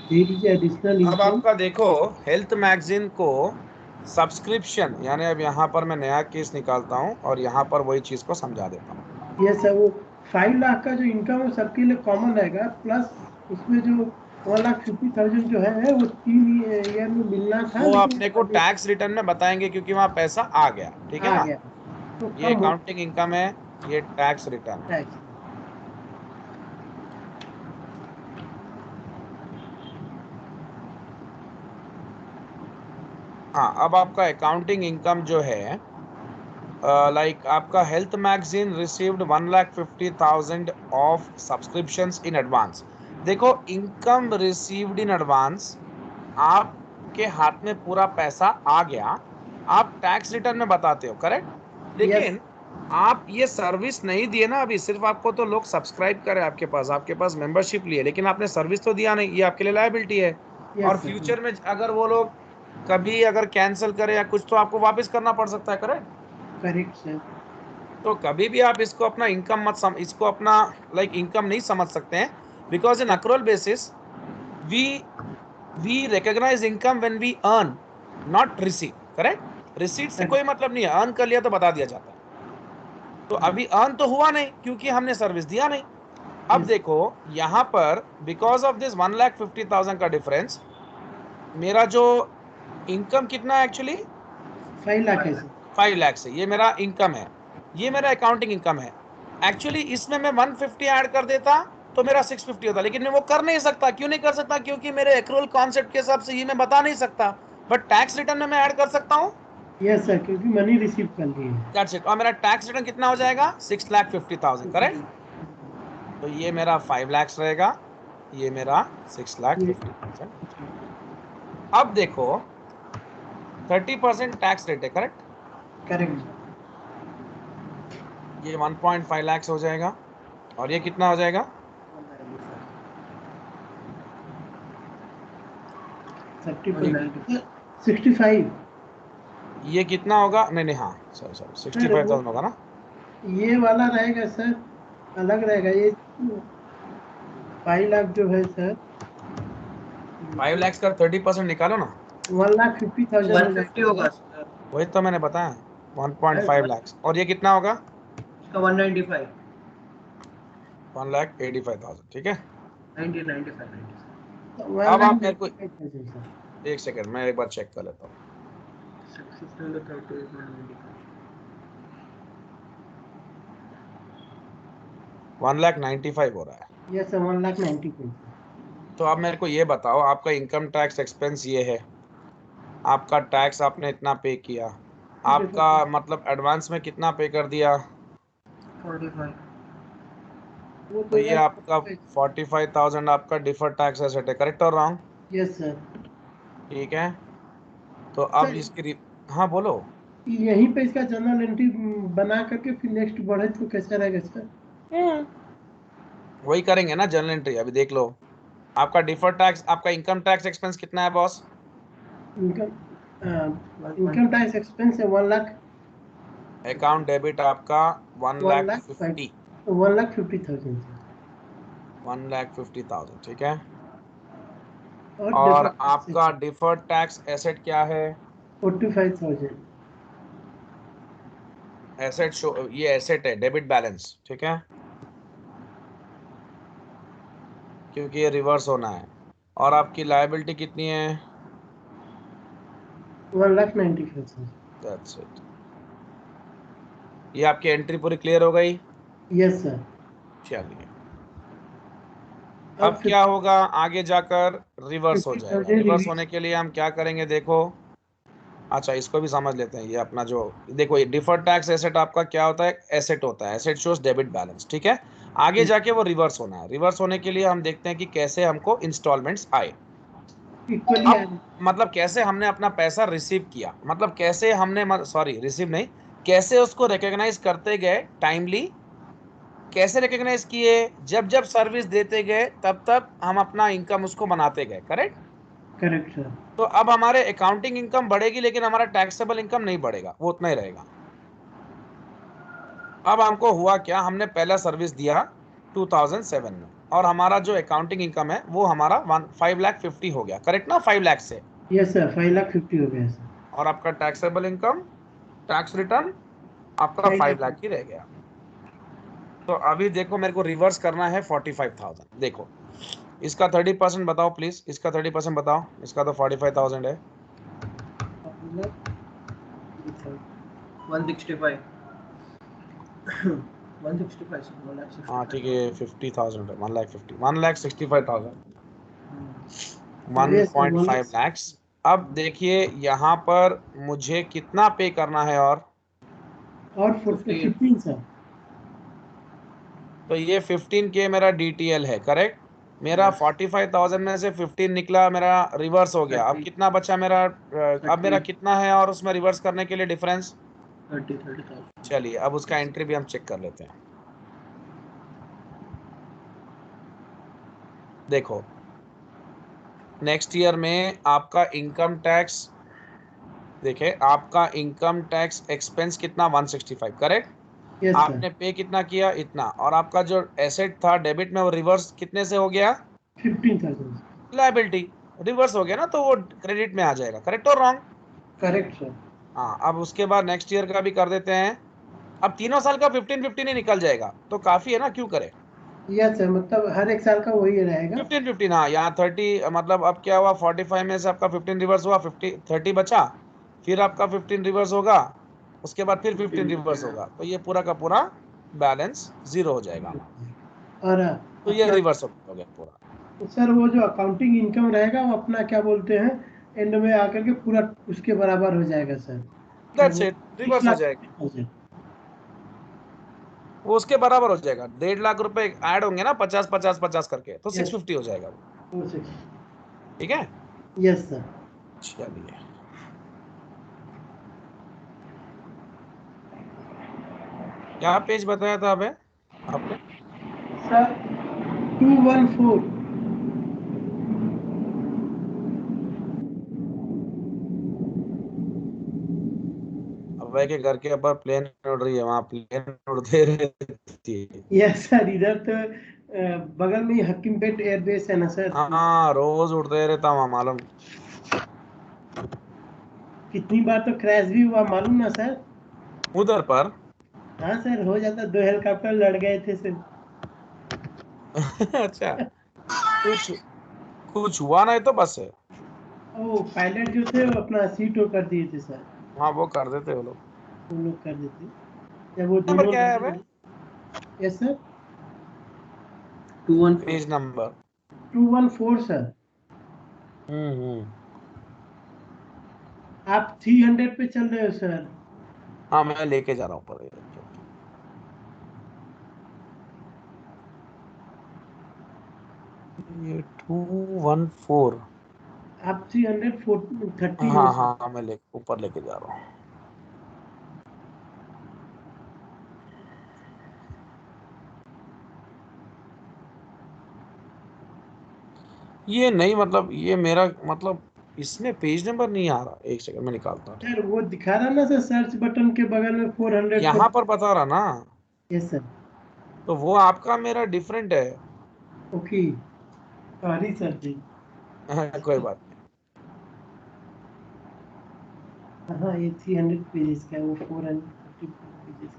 there is additional अब income. आपका देखो, health magazine को subscription, यानी अब यहाँ पर मैं नया केस निकालता हूँ और यहाँ पर वही चीज को समझा देता हूँ। यस सर, वो 5 लाख का जो इनकम है सबके लिए कॉमन रहेगा, प्लस उसमें जो 1,50,000 जो है वो 3 ईयर में मिलना था, वो लेकिन अपने को टैक्स रिटर्न में बताएंगे क्योंकि वहाँ पैसा आ गया। ठीक है आ ना। गया तो ये कम हो अकाउंटिंग इनकम है, ये टैक्स रिटर्न। टैक्स। हाँ अब आपका अकाउंटिंग इनकम जो है, लाइक आपका health magazine received 1,50,000 of subscriptions in advance. देखो इनकम रिसीव्ड इन एडवांस, आपके हाथ में पूरा पैसा आ गया, आप टैक्स रिटर्न में बताते हो। करेक्ट। लेकिन आप ये सर्विस नहीं दिए ना अभी, सिर्फ आपको तो लोग सब्सक्राइब करे आपके पास मेंबरशिप लिए, लेकिन आपने सर्विस तो दिया नहीं, ये आपके लिए लायबिलिटी है। और फ्यूचर में अगर वो लोग कभी अगर कैंसिल करे या कुछ, तो आपको वापस करना पड़ सकता है। करेक्ट। Correct sir. तो कभी भी आप इसको अपना इनकम इसको अपना लाइक इनकम नहीं समझ सकते हैं। Because in accrual basis we recognise income when we earn, not receive, correct? Receipt से कोई मतलब नहीं है, अर्न कर लिया तो बता दिया जाता है। तो अभी अर्न तो हुआ नहीं क्योंकि हमने सर्विस दिया नहीं। अब देखो यहां पर बिकॉज ऑफ दिस 1,50,000 का डिफरेंस, मेरा जो इनकम कितना है एक्चुअली 5 लाख है सर। 5 लाख से, ये मेरा इनकम है, ये मेरा अकाउंटिंग इनकम है। एक्चुअली इसमें मैं 150 ऐड कर देता तो मेरा 650 होता, लेकिन मैं वो कर नहीं सकता। क्यों नहीं कर सकता? क्योंकि मेरे एक्रूअल कॉन्सेप्ट के हिसाब से ये मैं बता नहीं सकता, बट टैक्स रिटर्न में मैं ऐड कर सकता हूँ। यस सर, क्योंकि मनी रिसीव कर लिए। That's it. और मेरा टैक्स रिटर्न कितना हो जाएगा? 6,50,000, करेक्ट? तो ये मेरा 5 लाख रहेगा, ये मेरा 6,50,000। अब देखो 30% टैक्स रेट है, करेक्ट? करेक्ट। ये 1.5 लाख हो जाएगा, और ये कितना हो जाएगा? 65। ये कितना होगा? नहीं नहीं, हाँ सॉरी 65,000 होगा ना। ये वाला रहेगा सर, अलग रहेगा। ये 5 लाख जो है सर, 5 लाख का 30% निकालो ना, 1,50,000 150 होगा सर, वही तो मैंने बताया 1.5 लाख। और ये कितना होगा? इसका 195, 1,85,000, ठीक है। 95। अब आप मेरे को 1,95,000 सर। एक सेकंड, मैं एक बार चेक कर लेता हूँ। 650 into 30 is 195. 1,95,000 हो रहा है। Yes sir, 1,95,000। तो आप मेरे को ये बताओ, आपका इनकम टैक्स एक्सपेंस ये है, आपका टैक्स आपने इतना पे किया, आपका मतलब एडवांस में कितना पे कर दिया? 45. तो ये आपका 45,000 आपका डिफर्ड टैक्स एसेट है, करेक्ट और रॉन्ग? Yes sir. ठीक है, तो अब इसकी हाँ बोलो। यहीं पे इसका जनरल एंट्री बना करके फिर नेक्स्ट बढ़े तो कैसा रहेगा सर? वही करेंगे ना जनरल एंट्री। अभी देख लो, आपका डिफर्ड टैक्स, आपका इनकम टैक्स एक्सपेंस कितना है बॉस? इनकम टैक्स एक्सपेंस है 1 लाख। अकाउंट डेबिट आपका 1,50,000, 1,50,000 1,50,000, ठीक है। और और डिफर्ड आपका डिफर्ड टैक्स एसेट क्या है? 45,000। एसेट शो, ये एसेट है, डेबिट बैलेंस, ठीक है, क्योंकि ये रिवर्स होना है। और आपकी लायबिलिटी कितनी है? 1,95,000। That's it. ये आपकी एंट्री पूरी क्लियर हो गई? Yes sir. चलिए, अब क्या होगा आगे जाकर? रिवर्स हो जाएगा। 50,000 रिवर्स होने के लिए हम क्या करेंगे देखो, अच्छा इसको भी समझ लेते हैं। ये अपना जो देखो, ये डिफर्ड टैक्स एसेट आपका क्या होता है? एसेट होता है, एसेट शोज डेबिट बैलेंस, ठीक है। आगे जाके वो रिवर्स होना है। रिवर्स होने के लिए हम देखते हैं कि कैसे हमको इंस्टॉलमेंट्स आए। इक्वली अब मतलब कैसे हमने अपना पैसा रिसीव किया, मतलब कैसे हमने, सॉरी रिसीव नहीं, कैसे उसको रिकॉग्नाइज करते गए टाइमली। कैसे रिकॉग्नाइज किए? जब जब सर्विस देते गए तब तब हम अपना इनकम उसको बनाते गए, करेक्ट? Correct sir. तो अब हमारे अकाउंटिंग इनकम बढ़ेगी, लेकिन हमारा टैक्सेबल इनकम नहीं बढ़ेगा, वो उतना ही रहेगा। अब हमको हुआ क्या, हमने पहला सर्विस दिया 2007 में, और हमारा जो अकाउंटिंग इनकम है वो हमारा 5,50,000 हो गया, करेक्ट ना? 5 लाख से। यस सर, 5,50,000 हो गया सर। और आपका टैक्सेबल इनकम, टैक्स रिटर्न आपका 5 लाख ही रह गया। तो अभी देखो मेरे को रिवर्स करना है 45,000। देखो इसका 30% बताओ प्लीज, इसका 30% बताओ। इसका तो 45,000 है। 165. 165 sir, 165. हाँ ठीक है, 50,000 है, 1,50,000, 1,65,000, Yes, 1.5 लैक्स। अब देखिए यहाँ पर मुझे कितना पे करना है, और 15 सर। तो ये 15K मेरा DTL है, करेक्ट? मेरा 45,000 में से 15 निकला, मेरा रिवर्स हो गया। अब 30. कितना बचा मेरा? अब मेरा कितना है और उसमें रिवर्स करने के लिए डिफरेंस? 30,000. चलिए अब उसका एंट्री भी हम चेक कर लेते हैं। देखो नेक्स्ट ईयर में आपका इनकम टैक्स, देखिए आपका इनकम टैक्स एक्सपेंस कितना? 165, करेक्ट? Yes sir. आपने पे कितना किया, इतना, और आपका जो एसेट था डेबिट में वो रिवर्स कितने से हो गया, 15,000। लायबिलिटी रिवर्स हो गया ना, तो वो क्रेडिट में आ जाएगा। करेक्ट और रॉन्ग? Correct sir. हाँ, अब उसके बाद नेक्स्ट ईयर का भी कर देते हैं। अब तीनों साल का 15-15 ही निकल जाएगा, तो काफी है ना, क्यों करे यस सर, मतलब हर एक साल का वही रहेगा। 15-15। हाँ, यहाँ 30, मतलब अब क्या हुआ, 45 में से आपका 15 रिवर्स हुआ, 30 बचा, फिर आपका 15 रिवर्स होगा, उसके बाद फिर 15 रिवर्स होगा, तो ये पूरा का पूरा बैलेंस जीरो हो जाएगा हमारा। और तो ये अपना रिवर्स हो गया पूरा। सर वो जो अकाउंटिंग इनकम रहेगा वो अपना क्या बोलते हैं, एंड में आकर के पूरा उसके बराबर हो जाएगा सर। क्या दैट्स वो इट, 20 रिवर्स हो लाख जाएगा, 30,000। वो उसके बराबर हो जाएगा। 1.5 लाख रुपए ऐड होंगे ना, 50-50-50 करके, तो यस 650 हो जाएगा वो। 46। ठीक है, यस सर। चलिए। क्या पेज बताया था अबे आपने? सर 214। अबे के घर के ऊपर प्लेन उड़ रही है, वहां प्लेन उड़ते रहती है। यस सर, इधर तो बगल में ही हकीमपेट एयरबेस है ना सर। हाँ, रोज उड़ते रहता वहां, मालूम। कितनी बार तो क्रैश भी हुआ मालूम ना सर। उधर पर हाँ सर, हो जाता, 2 हेलीकॉप्टर लड़ गए थे सर। अच्छा, कुछ कुछ हुआ नहीं तो बस है। वो पायलट जो थे वो अपना सीट वो कर दिए थे सर। हाँ, वो कर देते वो लोग। वो लोग कर देते जब वो नंबर दोनों क्या है अबे? लड़े। Yes sir. 214। Page number. 214 sir. Hmm. आप 300 पे चल रहे हो सर। हाँ, मैं लेके जा रहा हूँ पर। ये 214। आप 330 हो हाँ सर। हाँ हाँ, मैं ऊपर लेके जा रहा हूँ। ये नहीं, मतलब ये मेरा, मतलब इसमें पेज नंबर नहीं आ रहा। एक सेकंड में निकालता हूँ, ठीक सर है। वो दिखा रहा ना सर, सर्च बटन के बगल में 400। यहाँ पर बता रहा ना, यस सर। तो वो आपका मेरा डिफरेंट है। ओके, सॉरी सर जी। कोई बात नहीं। हाँ, ये 300 पेजेस का है, वो 454 पेजेस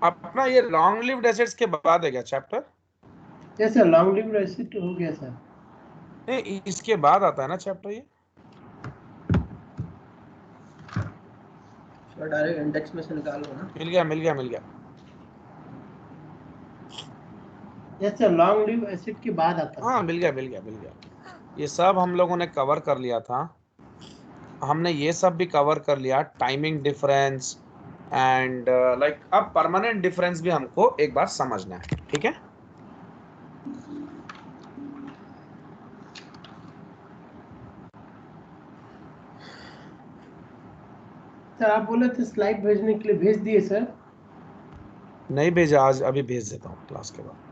का अपना ये लॉन्ग लिव्ड एसेट्स के बाद है क्या चैप्टर? है। यस सर, लॉन्ग लिव रेसिट हो गया सर। नहीं, इसके बाद आता है ना चैप्टर ये। सर डायरेक्ट इंडेक्स में से निकालो ना। मिल गया मिल गया मिल गया। Yes sir, long live acid के बाद आता हाँ, सर। मिल गया मिल गया मिल गया। ये सब हम लोगों ने कवर कर लिया था। हमने ये सब भी कवर कर लिया, टाइमिंग डिफरेंस एंड लाइक, अब परमानेंट डिफरेंस भी हमको एक बार समझना है, ठीक है। सर आप बोले थे स्लाइड भेजने के लिए, भेज दिए सर। नहीं भेजा आज, अभी भेज देता हूँ क्लास के बाद।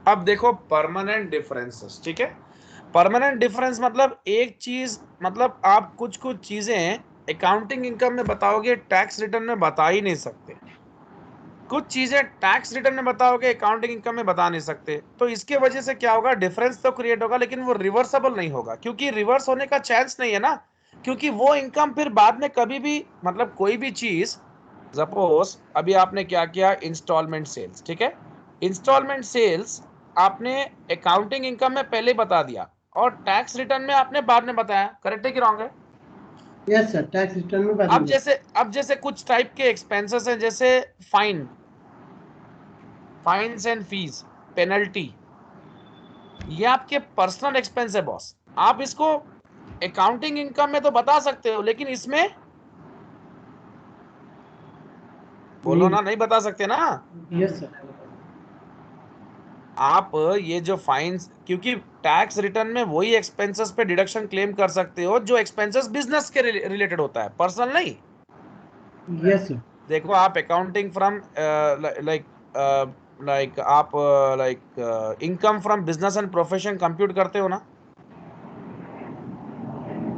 अब देखो परमानेंट डिफरेंसेस, ठीक है। परमानेंट डिफरेंस मतलब एक चीज, मतलब आप कुछ कुछ चीजें अकाउंटिंग इनकम में बताओगे, टैक्स रिटर्न में बता ही नहीं सकते। कुछ चीजें टैक्स रिटर्न में बताओगे, अकाउंटिंग इनकम में बता नहीं सकते। तो इसके वजह से क्या होगा, डिफरेंस तो क्रिएट होगा, लेकिन वो रिवर्सेबल नहीं होगा, क्योंकि रिवर्स होने का चांस नहीं है ना। क्योंकि वो इनकम फिर बाद में कभी भी, मतलब कोई भी चीज, सपोज अभी आपने क्या किया, इंस्टॉलमेंट सेल्स, ठीक है। इंस्टॉलमेंट सेल्स आपने अकाउंटिंग इनकम में पहले बता दिया, और टैक्स रिटर्न में आपने बाद में बताया। करेक्ट है कि रॉन्ग है? यस सर, टैक्स रिटर्न में अब जैसे कुछ टाइप के एक्सपेंसेस हैं, जैसे फाइन्स एंड फीस, पेनल्टी, ये आपके पर्सनल एक्सपेंस है बॉस। आप इसको अकाउंटिंग इनकम में तो बता सकते हो, लेकिन इसमें बोलो ना, नहीं बता सकते ना यस सर। आप। ये जो फाइन्स, क्योंकि टैक्स रिटर्न में वही एक्सपेंसेस पे डिडक्शन क्लेम कर सकते हो जो एक्सपेंसेस बिजनेस के रिलेटेड होता है, पर्सनल नहीं। Yes sir. देखो, आप अकाउंटिंग फ्रॉम लाइक आप like income from business and profession compute करते हो ना।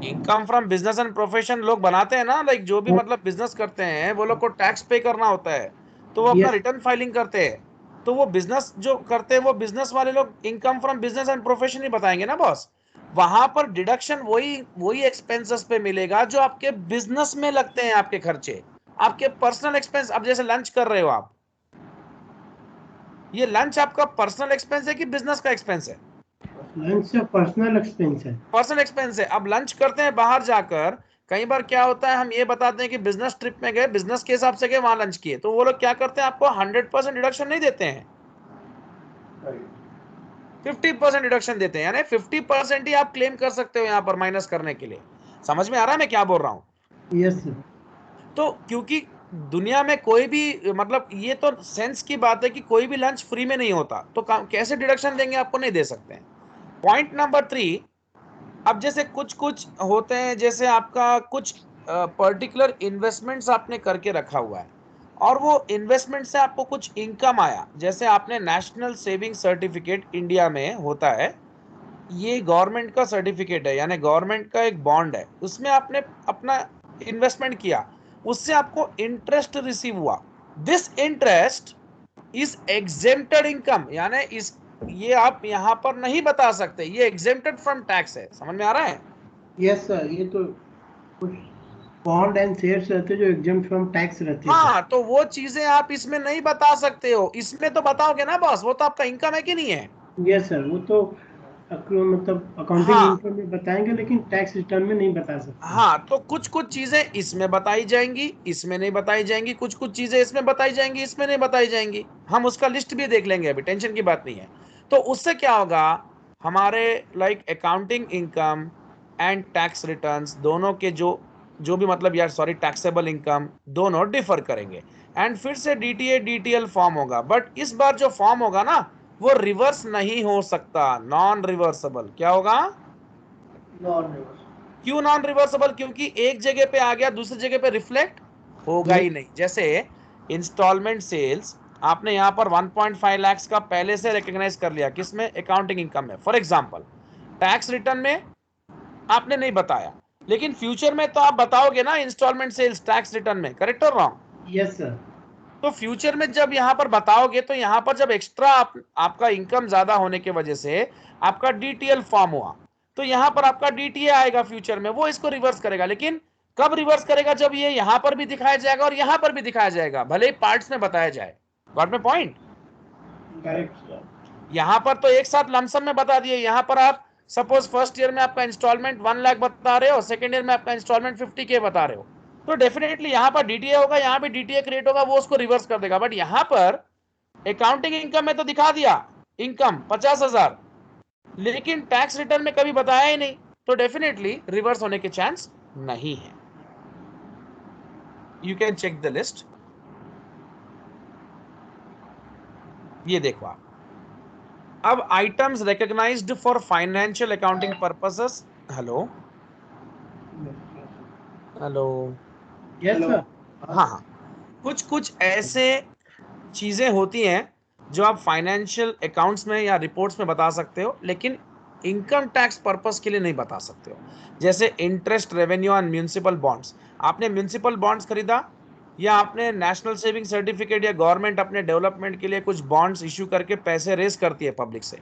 Income from business and profession लोग बनाते हैं ना, लाइक जो भी मतलब बिजनेस करते हैं वो लोग को टैक्स पे करना होता है, तो वो अपना यस रिटर्न फाइलिंग करते हैं। तो वो बिजनेस जो करते हैं वो बिजनेस वाले लोग income from business and profession ही बताएंगे ना बॉस। वहां पर डिडक्शन वही वही एक्सपेंसेस पे मिलेगा जो आपके बिजनेस में लगते हैं, आपके खर्चे, आपके पर्सनल एक्सपेंस। अब जैसे लंच कर रहे हो आप, ये लंच आपका पर्सनल एक्सपेंस है कि बिजनेस का एक्सपेंस है? लंच से पर्सनल एक्सपेंस है। पर्सनल एक्सपेंस है। अब लंच करते हैं बाहर जाकर, कई बार क्या होता है, हम ये बताते हैं कि बिजनेस ट्रिप में गए, बिजनेस के हिसाब से गए, वहां लंच किए, तो वो लोग क्या करते हैं, आपको 100% डिडक्शन नहीं देते हैं, 50% डिडक्शन देते हैं। यानी 50% ही आप क्लेम कर सकते हो यहां पर माइनस करने के लिए। समझ में आ रहा है मैं क्या बोल रहा हूं? Yes sir. तो क्योंकि दुनिया में कोई भी मतलब, ये तो सेंस की बात है कि कोई भी लंच फ्री में नहीं होता, तो कैसे डिडक्शन देंगे, आपको नहीं दे सकते हैं। पॉइंट नंबर 3, अब जैसे कुछ कुछ होते हैं, जैसे आपका कुछ पर्टिकुलर इन्वेस्टमेंट्स आपने करके रखा हुआ है और वो इन्वेस्टमेंट से आपको कुछ इनकम आया, जैसे आपने नेशनल सेविंग सर्टिफिकेट इंडिया में होता है, ये गवर्नमेंट का सर्टिफिकेट है, यानी गवर्नमेंट का एक बॉन्ड है, उसमें आपने अपना इन्वेस्टमेंट किया, उससे आपको इंटरेस्ट रिसीव हुआ। This interest is exempted income, यानी इस ये आप यहां पर नहीं बता सकते, ये एग्जेम्प्टेड फ्रॉम टैक्स है। समझ में आ रहा है? यस सर, ये तो कुछ बॉन्ड एंड शेयर्स रहते हैं जो एग्जम्प्ट फ्रॉम टैक्स रहते हैं सर। हाँ, तो वो चीजें आप इसमें नहीं बता सकते हो, इसमें तो बताओगे ना बॉस, वो तो आपका इनकम है कि नहीं है? यस सर, वो तो मतलब अकाउंटिंग हाँ इनकम में बताएंगे, लेकिन टैक्स रिटर्न में नहीं बता सकते। हाँ, तो कुछ कुछ चीजें इसमें बताई जाएंगी, इसमें नहीं बताई जाएंगी, कुछ कुछ चीजें इसमें बताई जाएंगी, इसमें नहीं बताई जाएंगी। हम उसका लिस्ट भी देख लेंगे, अभी टेंशन की बात नहीं है। तो उससे क्या होगा, हमारे like accounting income and tax returns दोनों के जो जो भी मतलब, यार सॉरी, टैक्सेबल इनकम दोनों डिफर करेंगे। एंड फिर से डीटीए डीटीएल फॉर्म होगा, बट इस बार जो फॉर्म होगा ना, वो रिवर्स नहीं हो सकता, नॉन रिवर्सेबल। क्या होगा? Non reverse. क्यों नॉन रिवर्सेबल? क्योंकि एक जगह पे आ गया, दूसरी जगह पे रिफ्लेक्ट होगा ही नहीं। जैसे इंस्टॉलमेंट सेल्स, आपने यहां पर 1.5 लाख का पहले से रिकॉग्नाइज कर लिया, किसमें? अकाउंटिंग इनकम में। फॉर एग्जांपल, टैक्स रिटर्न में आपने नहीं बताया, लेकिन फ्यूचर में तो आप बताओगे ना इंस्टॉलमेंट सेल्स टैक्स रिटर्न में, करेक्ट और रॉन्ग? Yes sir. तो फ्यूचर में जब यहां पर बताओगे, तो यहां पर जब एक्स्ट्रा आपका इनकम ज्यादा होने की वजह से आपका डीटीएल फॉर्म हुआ, तो यहां पर आपका डीटीए आएगा फ्यूचर में, वो इसको रिवर्स करेगा। लेकिन कब रिवर्स करेगा? जब ये यहां पर भी दिखाया जाएगा और यहां पर भी दिखाया जाएगा, भले ही पार्ट्स में बताया जाए। Got my point? Correct sir. यहां पर तो एक साथ लमसम में बता दिए, यहां पर आप सपोज फर्स्ट ईयर में आपका इंस्टॉलमेंट 1 लाख बता रहे हो, सेकंड ईयर में आपका इंस्टॉलमेंट 50K बता रहे हो, तो डेफिनेटली यहां पर डीटीए होगा, यहां भी डीटीए क्रिएट होगा, वो उसको रिवर्स कर देगा। बट यहां पर अकाउंटिंग इनकम में तो दिखा दिया इनकम 50,000, लेकिन टैक्स रिटर्न में कभी बताया ही नहीं, तो डेफिनेटली रिवर्स होने के चांस नहीं है। You can check the list. ये देखो आप, अब items recognised for financial accounting purposes. Hello hello. Yes sir. हाँ हाँ, कुछ कुछ ऐसे चीजें होती हैं जो आप फाइनेंशियल अकाउंट्स में या रिपोर्ट्स में बता सकते हो, लेकिन इनकम टैक्स पर्पस के लिए नहीं बता सकते हो। जैसे interest revenue on municipal bonds, आपने म्यूनिसिपल बॉन्ड्स खरीदा, या आपने नेशनल सेविंग सर्टिफिकेट, या गवर्नमेंट अपने डेवलपमेंट के लिए कुछ बॉन्ड्स इश्यू करके पैसे रेज करती है पब्लिक से,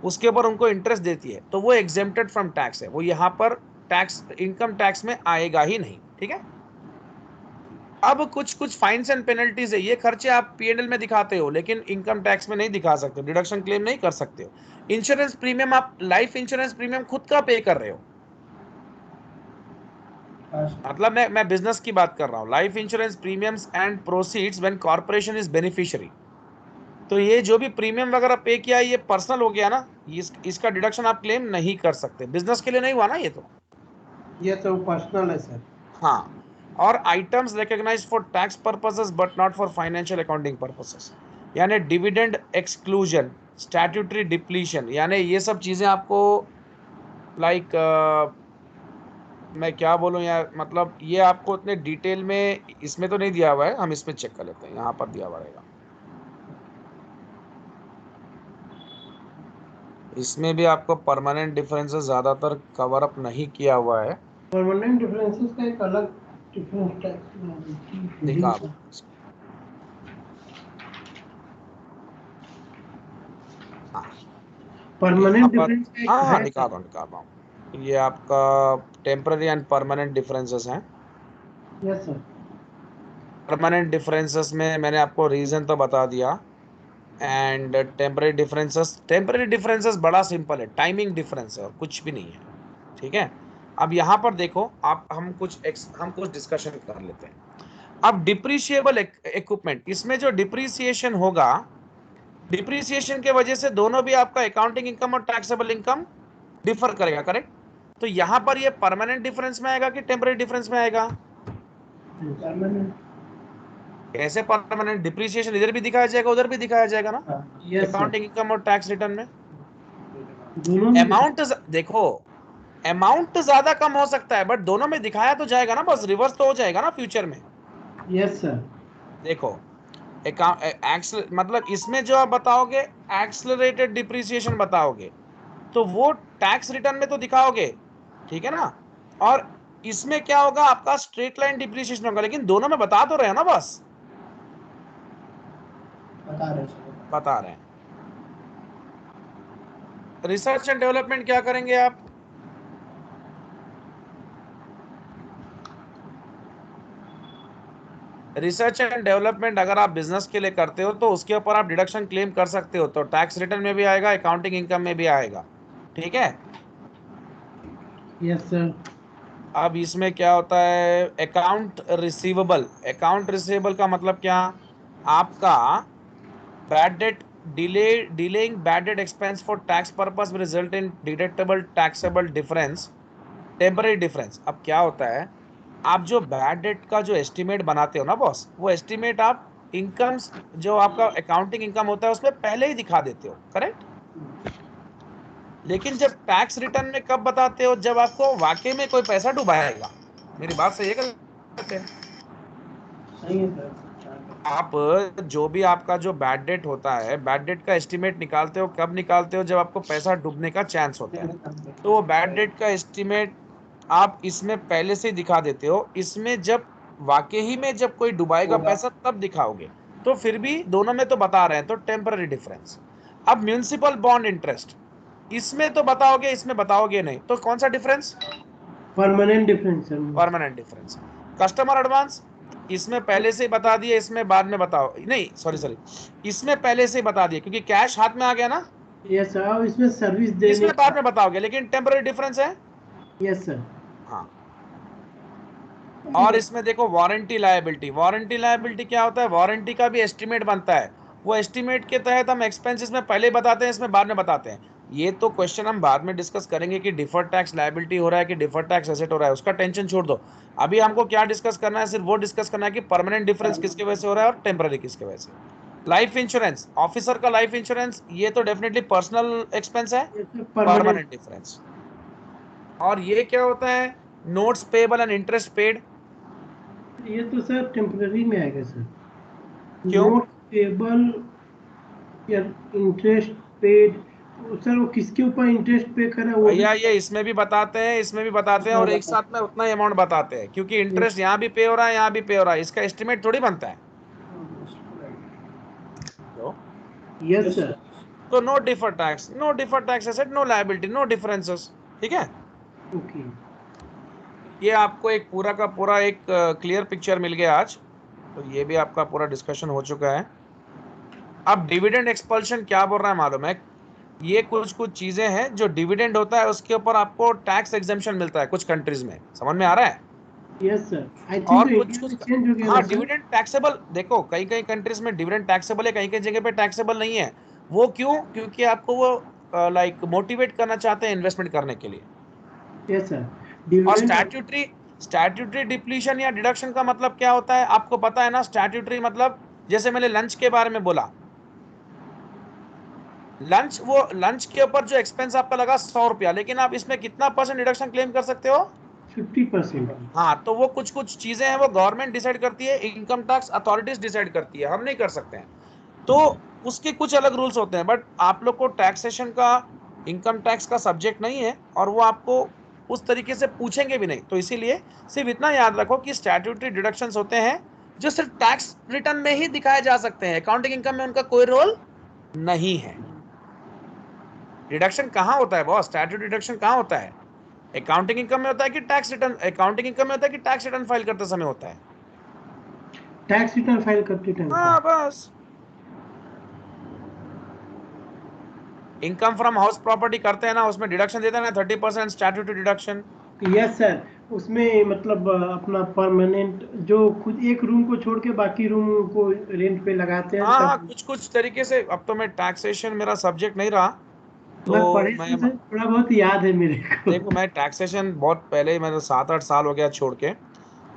उसके ऊपर उनको इंटरेस्ट देती है, तो वो एग्जेम्प्टेड फ्रॉम टैक्स है, वो यहाँ पर टैक्स इनकम टैक्स में आएगा ही नहीं। ठीक है? अब कुछ कुछ फाइन्स एंड पेनल्टीज है, ये खर्चे आप पीएनएल में दिखाते हो, लेकिन इनकम टैक्स में नहीं दिखा सकते, डिडक्शन क्लेम नहीं कर सकते हो। इंश्योरेंस प्रीमियम, आप लाइफ इंश्योरेंस प्रीमियम खुद का पे कर रहे हो, मतलब मैं बिजनेस की बात कर रहा हूँ। Life insurance premiums and proceeds when corporation is beneficiary. तो ये जो भी प्रीमियम वगैरह पे किया है ये पर्सनल हो गया ना, इसका डिडक्शन आप क्लेम नहीं कर सकते, बिजनेस के लिए नहीं हुआ ना ये तो। ये तो पर्सनल है सर। हाँ, और items recognised for tax purposes but not for financial accounting purposes, यानी डिविडेंड एक्सक्लूजन, स्टैट्यूटरी डिप्लीशन, यानी ये सब चीजें आपको लाइक मैं क्या बोलूं यार, मतलब ये आपको इतने डिटेल में इसमें तो नहीं दिया हुआ है, हम इसमें चेक कर लेते हैं, यहाँ पर दिया हुआ रहेगा। इसमें भी आपको परमानेंट डिफरेंसेस ज्यादातर कवर अप नहीं किया हुआ है। परमानेंट डिफरेंसेस का एक अलग डिफरेंस टैक्स दिखा परमानेंट डिफरेंस का एक हाँ है दिखा सर। रहा हूँ। ये आपका टेम्पररी एंड परमानेंट डिफरेंसेस हैं। Yes sir. परमानेंट डिफरेंसेस में मैंने आपको रीजन तो बता दिया, एंड टेम्पररी डिफरेंसेस बड़ा सिंपल है, टाइमिंग डिफरेंस है और कुछ भी नहीं है। ठीक है, अब यहाँ पर देखो आप, हम कुछ डिस्कशन कर लेते हैं। अब डिप्रिशिएबल इक्विपमेंट, इसमें जो डिप्रिसिएशन होगा, डिप्रिसिएशन के वजह से दोनों भी आपका अकाउंटिंग इनकम और टैक्सेबल इनकम डिफर करेगा, करेक्ट। तो यहां पर ये परमानेंट डिफरेंस में आएगा कि टेम्पररी डिफरेंस में आएगा? परमानेंट। कैसे परमानेंट? डिप्रिसिएशन इधर भी दिखाया जाएगा उधर भी दिखाया जाएगा ना, यस सर। अकाउंटिंग इनकम और टैक्स रिटर्न में। दोनों में अमाउंट देखो, अमाउंट ज्यादा कम हो सकता है बट दोनों में दिखाया तो जाएगा ना, बस रिवर्स तो हो जाएगा ना फ्यूचर में। Yes sir. देखो मतलब इसमें जो आप बताओगे एक्सलरेटेड डिप्रिसिएशन बताओगे तो वो टैक्स रिटर्न में तो दिखाओगे, ठीक है ना। और इसमें क्या होगा, आपका स्ट्रेट लाइन डिप्रिसिएशन होगा, लेकिन दोनों में बता तो रहे हो ना, बस बता रहे हैं। रिसर्च एंड डेवलपमेंट क्या करेंगे आप? रिसर्च एंड डेवलपमेंट अगर आप बिजनेस के लिए करते हो तो उसके ऊपर आप डिडक्शन क्लेम कर सकते हो, तो टैक्स रिटर्न में भी आएगा, अकाउंटिंग इनकम में भी आएगा, ठीक है। Yes sir. अब इसमें क्या होता है, अकाउंट रिसीवेबल। अकाउंट रिसीवेबल का मतलब क्या, आपका bad debt delaying bad debt expense for tax purpose will result in deductible taxable difference, temporary difference. अब क्या होता है, आप जो बैड डेट का जो एस्टिमेट बनाते हो ना बॉस, वो एस्टिमेट आप इनकम्स जो आपका अकाउंटिंग इनकम होता है उसमें पहले ही दिखा देते हो, करेक्ट। लेकिन जब टैक्स रिटर्न में कब बताते हो, जब आपको वाकई में कोई पैसा डुबाएगा। मेरी बात सही है कहते हैं सही है सर। आप, जो भी आपका जो बैड डेट होता है, बैड डेट का एस्टिमेट निकालते हो कब निकालते हो, जब आपको पैसा डूबने का चांस होता है, तो वो बैड डेट का एस्टिमेट आप इसमें पहले से दिखा देते हो। इसमें जब वाकई ही में जब कोई डुबाएगा पैसा तब दिखाओगे, तो फिर भी दोनों में तो बता रहे हैं, तो टेम्पररी डिफरेंस। अब म्यूनिसिपल बॉन्ड इंटरेस्ट, इसमें तो बताओगे इसमें बताओगे नहीं, तो कौन सा difference? Permanent difference sir. Permanent difference. Customer advance, इसमें पहले से ही बता दिए, इसमें बाद में बताओ, नहीं सॉरी इसमें पहले से ही बता दिए क्योंकि कैश हाथ में आ गया ना, यस सर। अब इसमें सर्विस देने इसमें बाद में बताओगे, लेकिन टेम्पररी डिफरेंस है। Yes sir. हाँ, और इसमें देखो वारंटी लायबिलिटी। वारंटी लायबिलिटी क्या होता है, वारंटी का भी एस्टिमेट बनता है, वो एस्टिमेट के तहत हम एक्सपेंसेस में पहले बताते हैं, इसमें बाद में बताते हैं। ये तो क्वेश्चन हम बाद में डिस्कस करेंगे कि डिफर्ड टैक्स लायबिलिटी हो रहा है कि डिफर्ड टैक्स एसेट हो रहा है, उसका टेंशन छोड़ दो। अभी हमको क्या डिस्कस करना है, सिर्फ वो डिस्कस करना है कि परमानेंट डिफरेंस किसके वजह से हो रहा है और टेम्पररी किसके वजह से। लाइफ इंश्योरेंस, ऑफिसर का लाइफ इंश्योरेंस, ये तो डेफिनेटली पर्सनल एक्सपेंस है, परमानेंट। Permanent difference. और ये क्या होता है, notes payable and interest paid. ये तो सर टेम्पररी में आएगा सर। क्यों? नोट पेबल या इंटरेस्ट पेड, सर वो किसके ऊपर इंटरेस्ट पे करा वो भी भैया ये इसमें भी बताते हैं, इसमें भी बताते हैं, और एक साथ में उतना ही अमाउंट बताते हैं, क्योंकि इंटरेस्ट यहाँ भी पे हो रहा है यहाँ भी पे हो रहा है, इसका एस्टिमेट थोड़ी बनता है। Yes sir. तो no defer tax, no defer tax asset, no liability, no differences, ठीक है। ओके। ये आपको एक पूरा का पूरा एक क्लियर पिक्चर मिल गया आज, तो ये भी आपका पूरा डिस्कशन हो चुका है। अब डिविडेंड एक्सपल्शन क्या बोल रहा है मालूम है, ये कुछ कुछ चीजें हैं जो डिविडेंड होता है उसके ऊपर आपको टैक्स एग्जेम्पशन मिलता है कुछ कंट्रीज में, समझ में आ रहा है। यस सर, आई थिंक और तो कुछ इंडिया कुछ में चेंज हो गया हाँ ना सर। डिविडेंड टैक्सेबल, देखो कई कई कंट्रीज में डिविडेंड टैक्सेबल है, कई कई जगह पे टैक्सेबल नहीं है। वो क्यों? क्योंकि आपको वो लाइक मोटिवेट करना चाहते हैं इन्वेस्टमेंट करने के लिए। यस सर, और डिविडेंड। स्टैट्यूटरी डिप्लीशन या डिडक्शन का मतलब क्या होता है आपको पता है ना? स्टैट्यूटरी मतलब जैसे मैंने लंच के बारे में बोला, लंच के ऊपर जो एक्सपेंस आपका लगा 100 रुपया, लेकिन आप इसमें कितना परसेंट डिडक्शन क्लेम कर सकते हो? 50%। हाँ, तो वो कुछ कुछ चीजें हैं वो गवर्नमेंट डिसाइड करती है, इनकम टैक्स अथॉरिटीज डिसाइड करती है, हम नहीं कर सकते हैं। तो उसके कुछ अलग रूल्स होते हैं, बट आप लोग को टैक्सेशन का, इनकम टैक्स का सब्जेक्ट नहीं है, और वो आपको उस तरीके से पूछेंगे भी नहीं। तो इसीलिए सिर्फ इतना याद रखो कि स्टैट्यूटरी डिडक्शंस होते हैं जो सिर्फ टैक्स रिटर्न में ही दिखाए जा सकते हैं, अकाउंटिंग इनकम में उनका कोई रोल नहीं है। डिडक्शन कहाँ होता है बॉस? स्टैट्यूटरी डिडक्शन कहाँ होता है? अकाउंटिंग इनकम में होता है कि टैक्स रिटर्न, अकाउंटिंग इनकम में होता है कि टैक्स रिटर्न फाइल करते समय होता है? टैक्स रिटर्न फाइल करते टाइम सर। हाँ बस। इनकम फ्रॉम हाउस प्रॉपर्टी करते हैं ना, उसमें डिडक्शन देते हैं ना 30% स्टैट्यूटरी डिडक्शन। यस सर, उसमें मतलब अपना परमानेंट जो खुद एक रूम को छोड़ के बाकी रूम को रेंट पे लगाते हैं हाँ हाँ, तब। कुछ कुछ तरीके से। अब तो मैं टैक्सेशन मेरा सब्जेक्ट नहीं रहा, मैं तो पढ़े मैं थे सर, थोड़ा बहुत याद है मेरे को। देखो मैं टैक्सेशन बहुत पहले ही, मैंने 7-8 साल हो गया छोड़ के।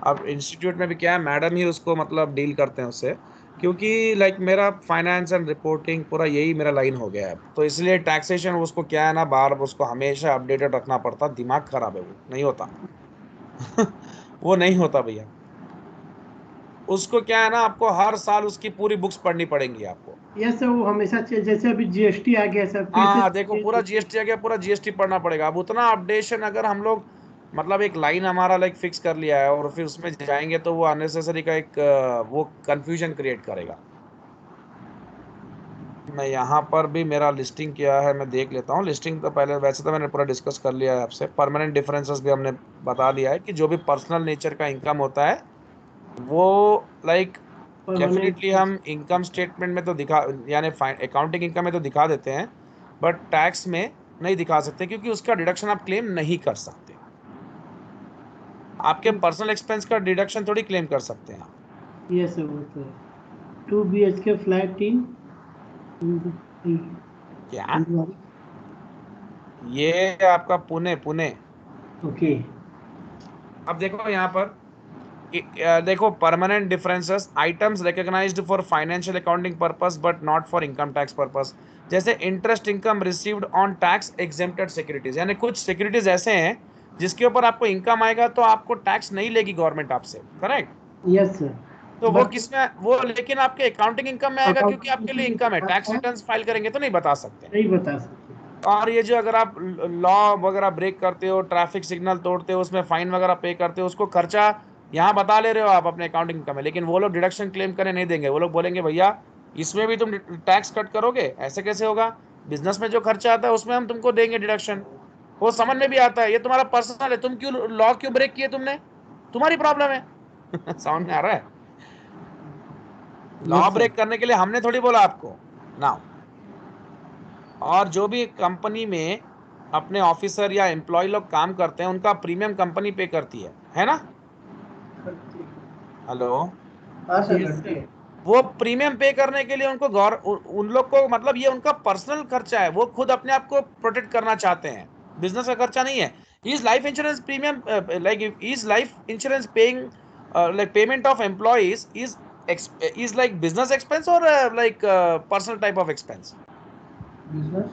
अब इंस्टीट्यूट में भी क्या है, मैडम ही उसको मतलब डील करते हैं उससे, क्योंकि लाइक मेरा फाइनेंस एंड रिपोर्टिंग पूरा यही मेरा लाइन हो गया है। तो इसलिए टैक्सेशन उसको क्या है ना, बार उसको हमेशा अपडेटेड रखना पड़ता, दिमाग खराब है, वो नहीं होता। वो नहीं होता भैया। उसको क्या है ना, आपको हर साल उसकी पूरी बुक्स पढ़नी पड़ेंगी आपको। यस सर, वो हमेशा जैसे अभी जीएसटी आ गया सर, फिर से हाँ देखो, change पूरा होते हैं। जीएसटी आ गया, पूरा जीएसटी पढ़ना पड़ेगा। अब उतना अपडेशन अगर हम लोग मतलब एक लाइन हमारा लाइक फिक्स कर लिया है और फिर उसमें जाएंगे तो वो अननेसेसरी का एक वो कंफ्यूजन क्रिएट करेगा। मैं यहाँ पर भी मेरा लिस्टिंग किया है, मैं देख लेता हूँ लिस्टिंग। तो पहले वैसे तो मैंने पूरा डिस्कस कर लिया है आपसे, परमानेंट डिफरेंसेस भी हमने बता दिया है कि जो भी पर्सनल नेचर का इनकम होता है वो लाइक परमानेंट। डेफिनेटली हम इनकम स्टेटमेंट में तो दिखा, यानी अकाउंटिंग इनकम में तो दिखा देते हैं, बट टैक्स में नहीं दिखा सकते, क्योंकि उसका डिडक्शन आप क्लेम नहीं कर सकते। आपके पर्सनल एक्सपेंस का डिडक्शन थोड़ी क्लेम कर सकते हैं आप। यस सर, वो तो 2 BHK फ्लैट इन क्या? ये आपका पुणे, पुणे। ओके। अब देखो यहाँ पर देखो, permanent differences, items recognised for financial accounting purpose but not for income tax purpose. जैसे interest income received on tax exempted securities, यानी कुछ सिक्योरिटीज ऐसे हैं जिसके ऊपर आपको इनकम आएगा तो आपको टैक्स नहीं लेगी गवर्नमेंट आपसे, करेक्ट? यस सर, तो वो बट किसमें, वो लेकिन आपके अकाउंटिंग इनकम में आएगा, क्योंकि अकाउंटिंग आपके लिए में इनकम है, टैक्स बताता है, रिटर्न्स फाइल करेंगे तो नहीं बता सकते। नहीं बता सकते। और ये जो अगर आप लॉ वगैरह ब्रेक करते हो, ट्रैफिक सिग्नल तोड़ते हो, उसमें फाइन वगैरह पे करते हो, उसको खर्चा यहाँ बता ले रहे हो आप अपने अकाउंटिंग इनकम में, लेकिन वो लोग डिडक्शन क्लेम करने नहीं देंगे। वो लोग बोलेंगे भैया इसमें भी तुम टैक्स कट करोगे, ऐसे कैसे होगा? बिजनेस में जो खर्चा आता है उसमें हम तुमको देंगे डिडक्शन। वो समझ में भी आता है, ये तुम्हारा पर्सनल है, तुम क्यों लॉ क्यों ब्रेक किए तुमने, तुम्हारी प्रॉब्लम है। समझ में आ रहा है? Law yes sir. ब्रेक करने के लिए हमने थोड़ी बोला आपको ना। और जो भी कंपनी में अपने ऑफिसर या एम्प्लॉय लोग काम करते हैं उनका प्रीमियम कंपनी पे करती है ना? करती। हेलो? हाँ सर, यस करती सर। है। वो प्रीमियम पे करने के लिए उनको उन लोग को मतलब ये उनका पर्सनल खर्चा है, वो खुद अपने आप को प्रोटेक्ट करना चाहते हैं, बिजनेस का खर्चा नहीं है। Is life insurance premium like is life insurance paying like payment of employees is like business expense और like personal type of expense? Business.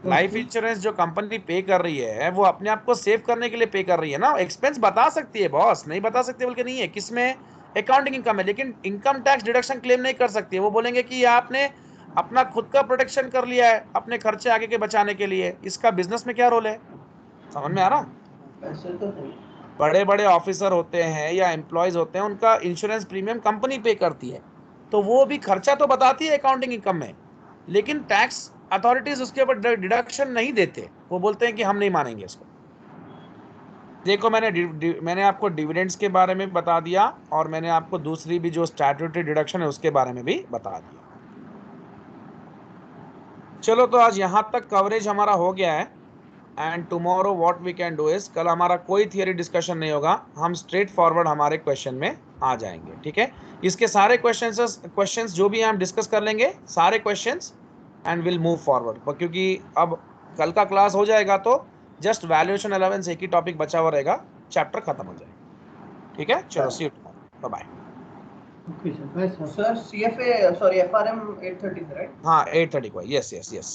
Life personal. Insurance जो कंपनी पे कर रही है वो अपने आप को सेव करने के लिए पे कर रही है ना। एक्सपेंस बता सकती है बॉस, नहीं बता सकती बोल के नहीं है, किसमें? अकाउंटिंग इनकम है, लेकिन इनकम टैक्स डिडक्शन क्लेम नहीं कर सकती है। वो बोलेंगे कि ये आपने अपना खुद का प्रोटेक्शन कर लिया है अपने खर्चे आगे के बचाने के लिए, इसका बिजनेस में क्या रोल है? समझ में आ रहा? पैसे तो नहीं। बड़े बड़े ऑफिसर होते हैं या एम्प्लॉयज होते हैं, उनका इंश्योरेंस प्रीमियम कंपनी पे करती है, तो वो भी खर्चा तो बताती है अकाउंटिंग इनकम में, लेकिन टैक्स अथॉरिटीज उसके ऊपर डिडक्शन नहीं देते। वो बोलते हैं कि हम नहीं मानेंगे इसको। देखो मैंने आपको डिविडेंड्स के बारे में बता दिया, और मैंने आपको दूसरी भी जो स्टैट्यूटरी डिडक्शन है उसके बारे में भी बता दिया। चलो, तो आज यहां तक कवरेज हमारा हो गया है। And tomorrow what we can do is, कल हमारा कोई थियरी डिस्कशन नहीं होगा, हम स्ट्रेट फॉरवर्ड हमारे क्वेश्चन में आ जाएंगे, ठीक है। इसके सारे क्वेश्चंस जो भी हम डिस्कस कर लेंगे, सारे questions, and will move forward, क्योंकि अब कल का क्लास हो जाएगा तो जस्ट वैल्यूएशन अलाउंस एक ही टॉपिक बचा हुआ रहेगा, चैप्टर खत्म हो जाएगा, ठीक है। चलो see you tomorrow, bye bye. Okay, sir. Bye, sir. Sir, CFA, sorry, FRM 830, right? हाँ 8:30 को, यस यस यस।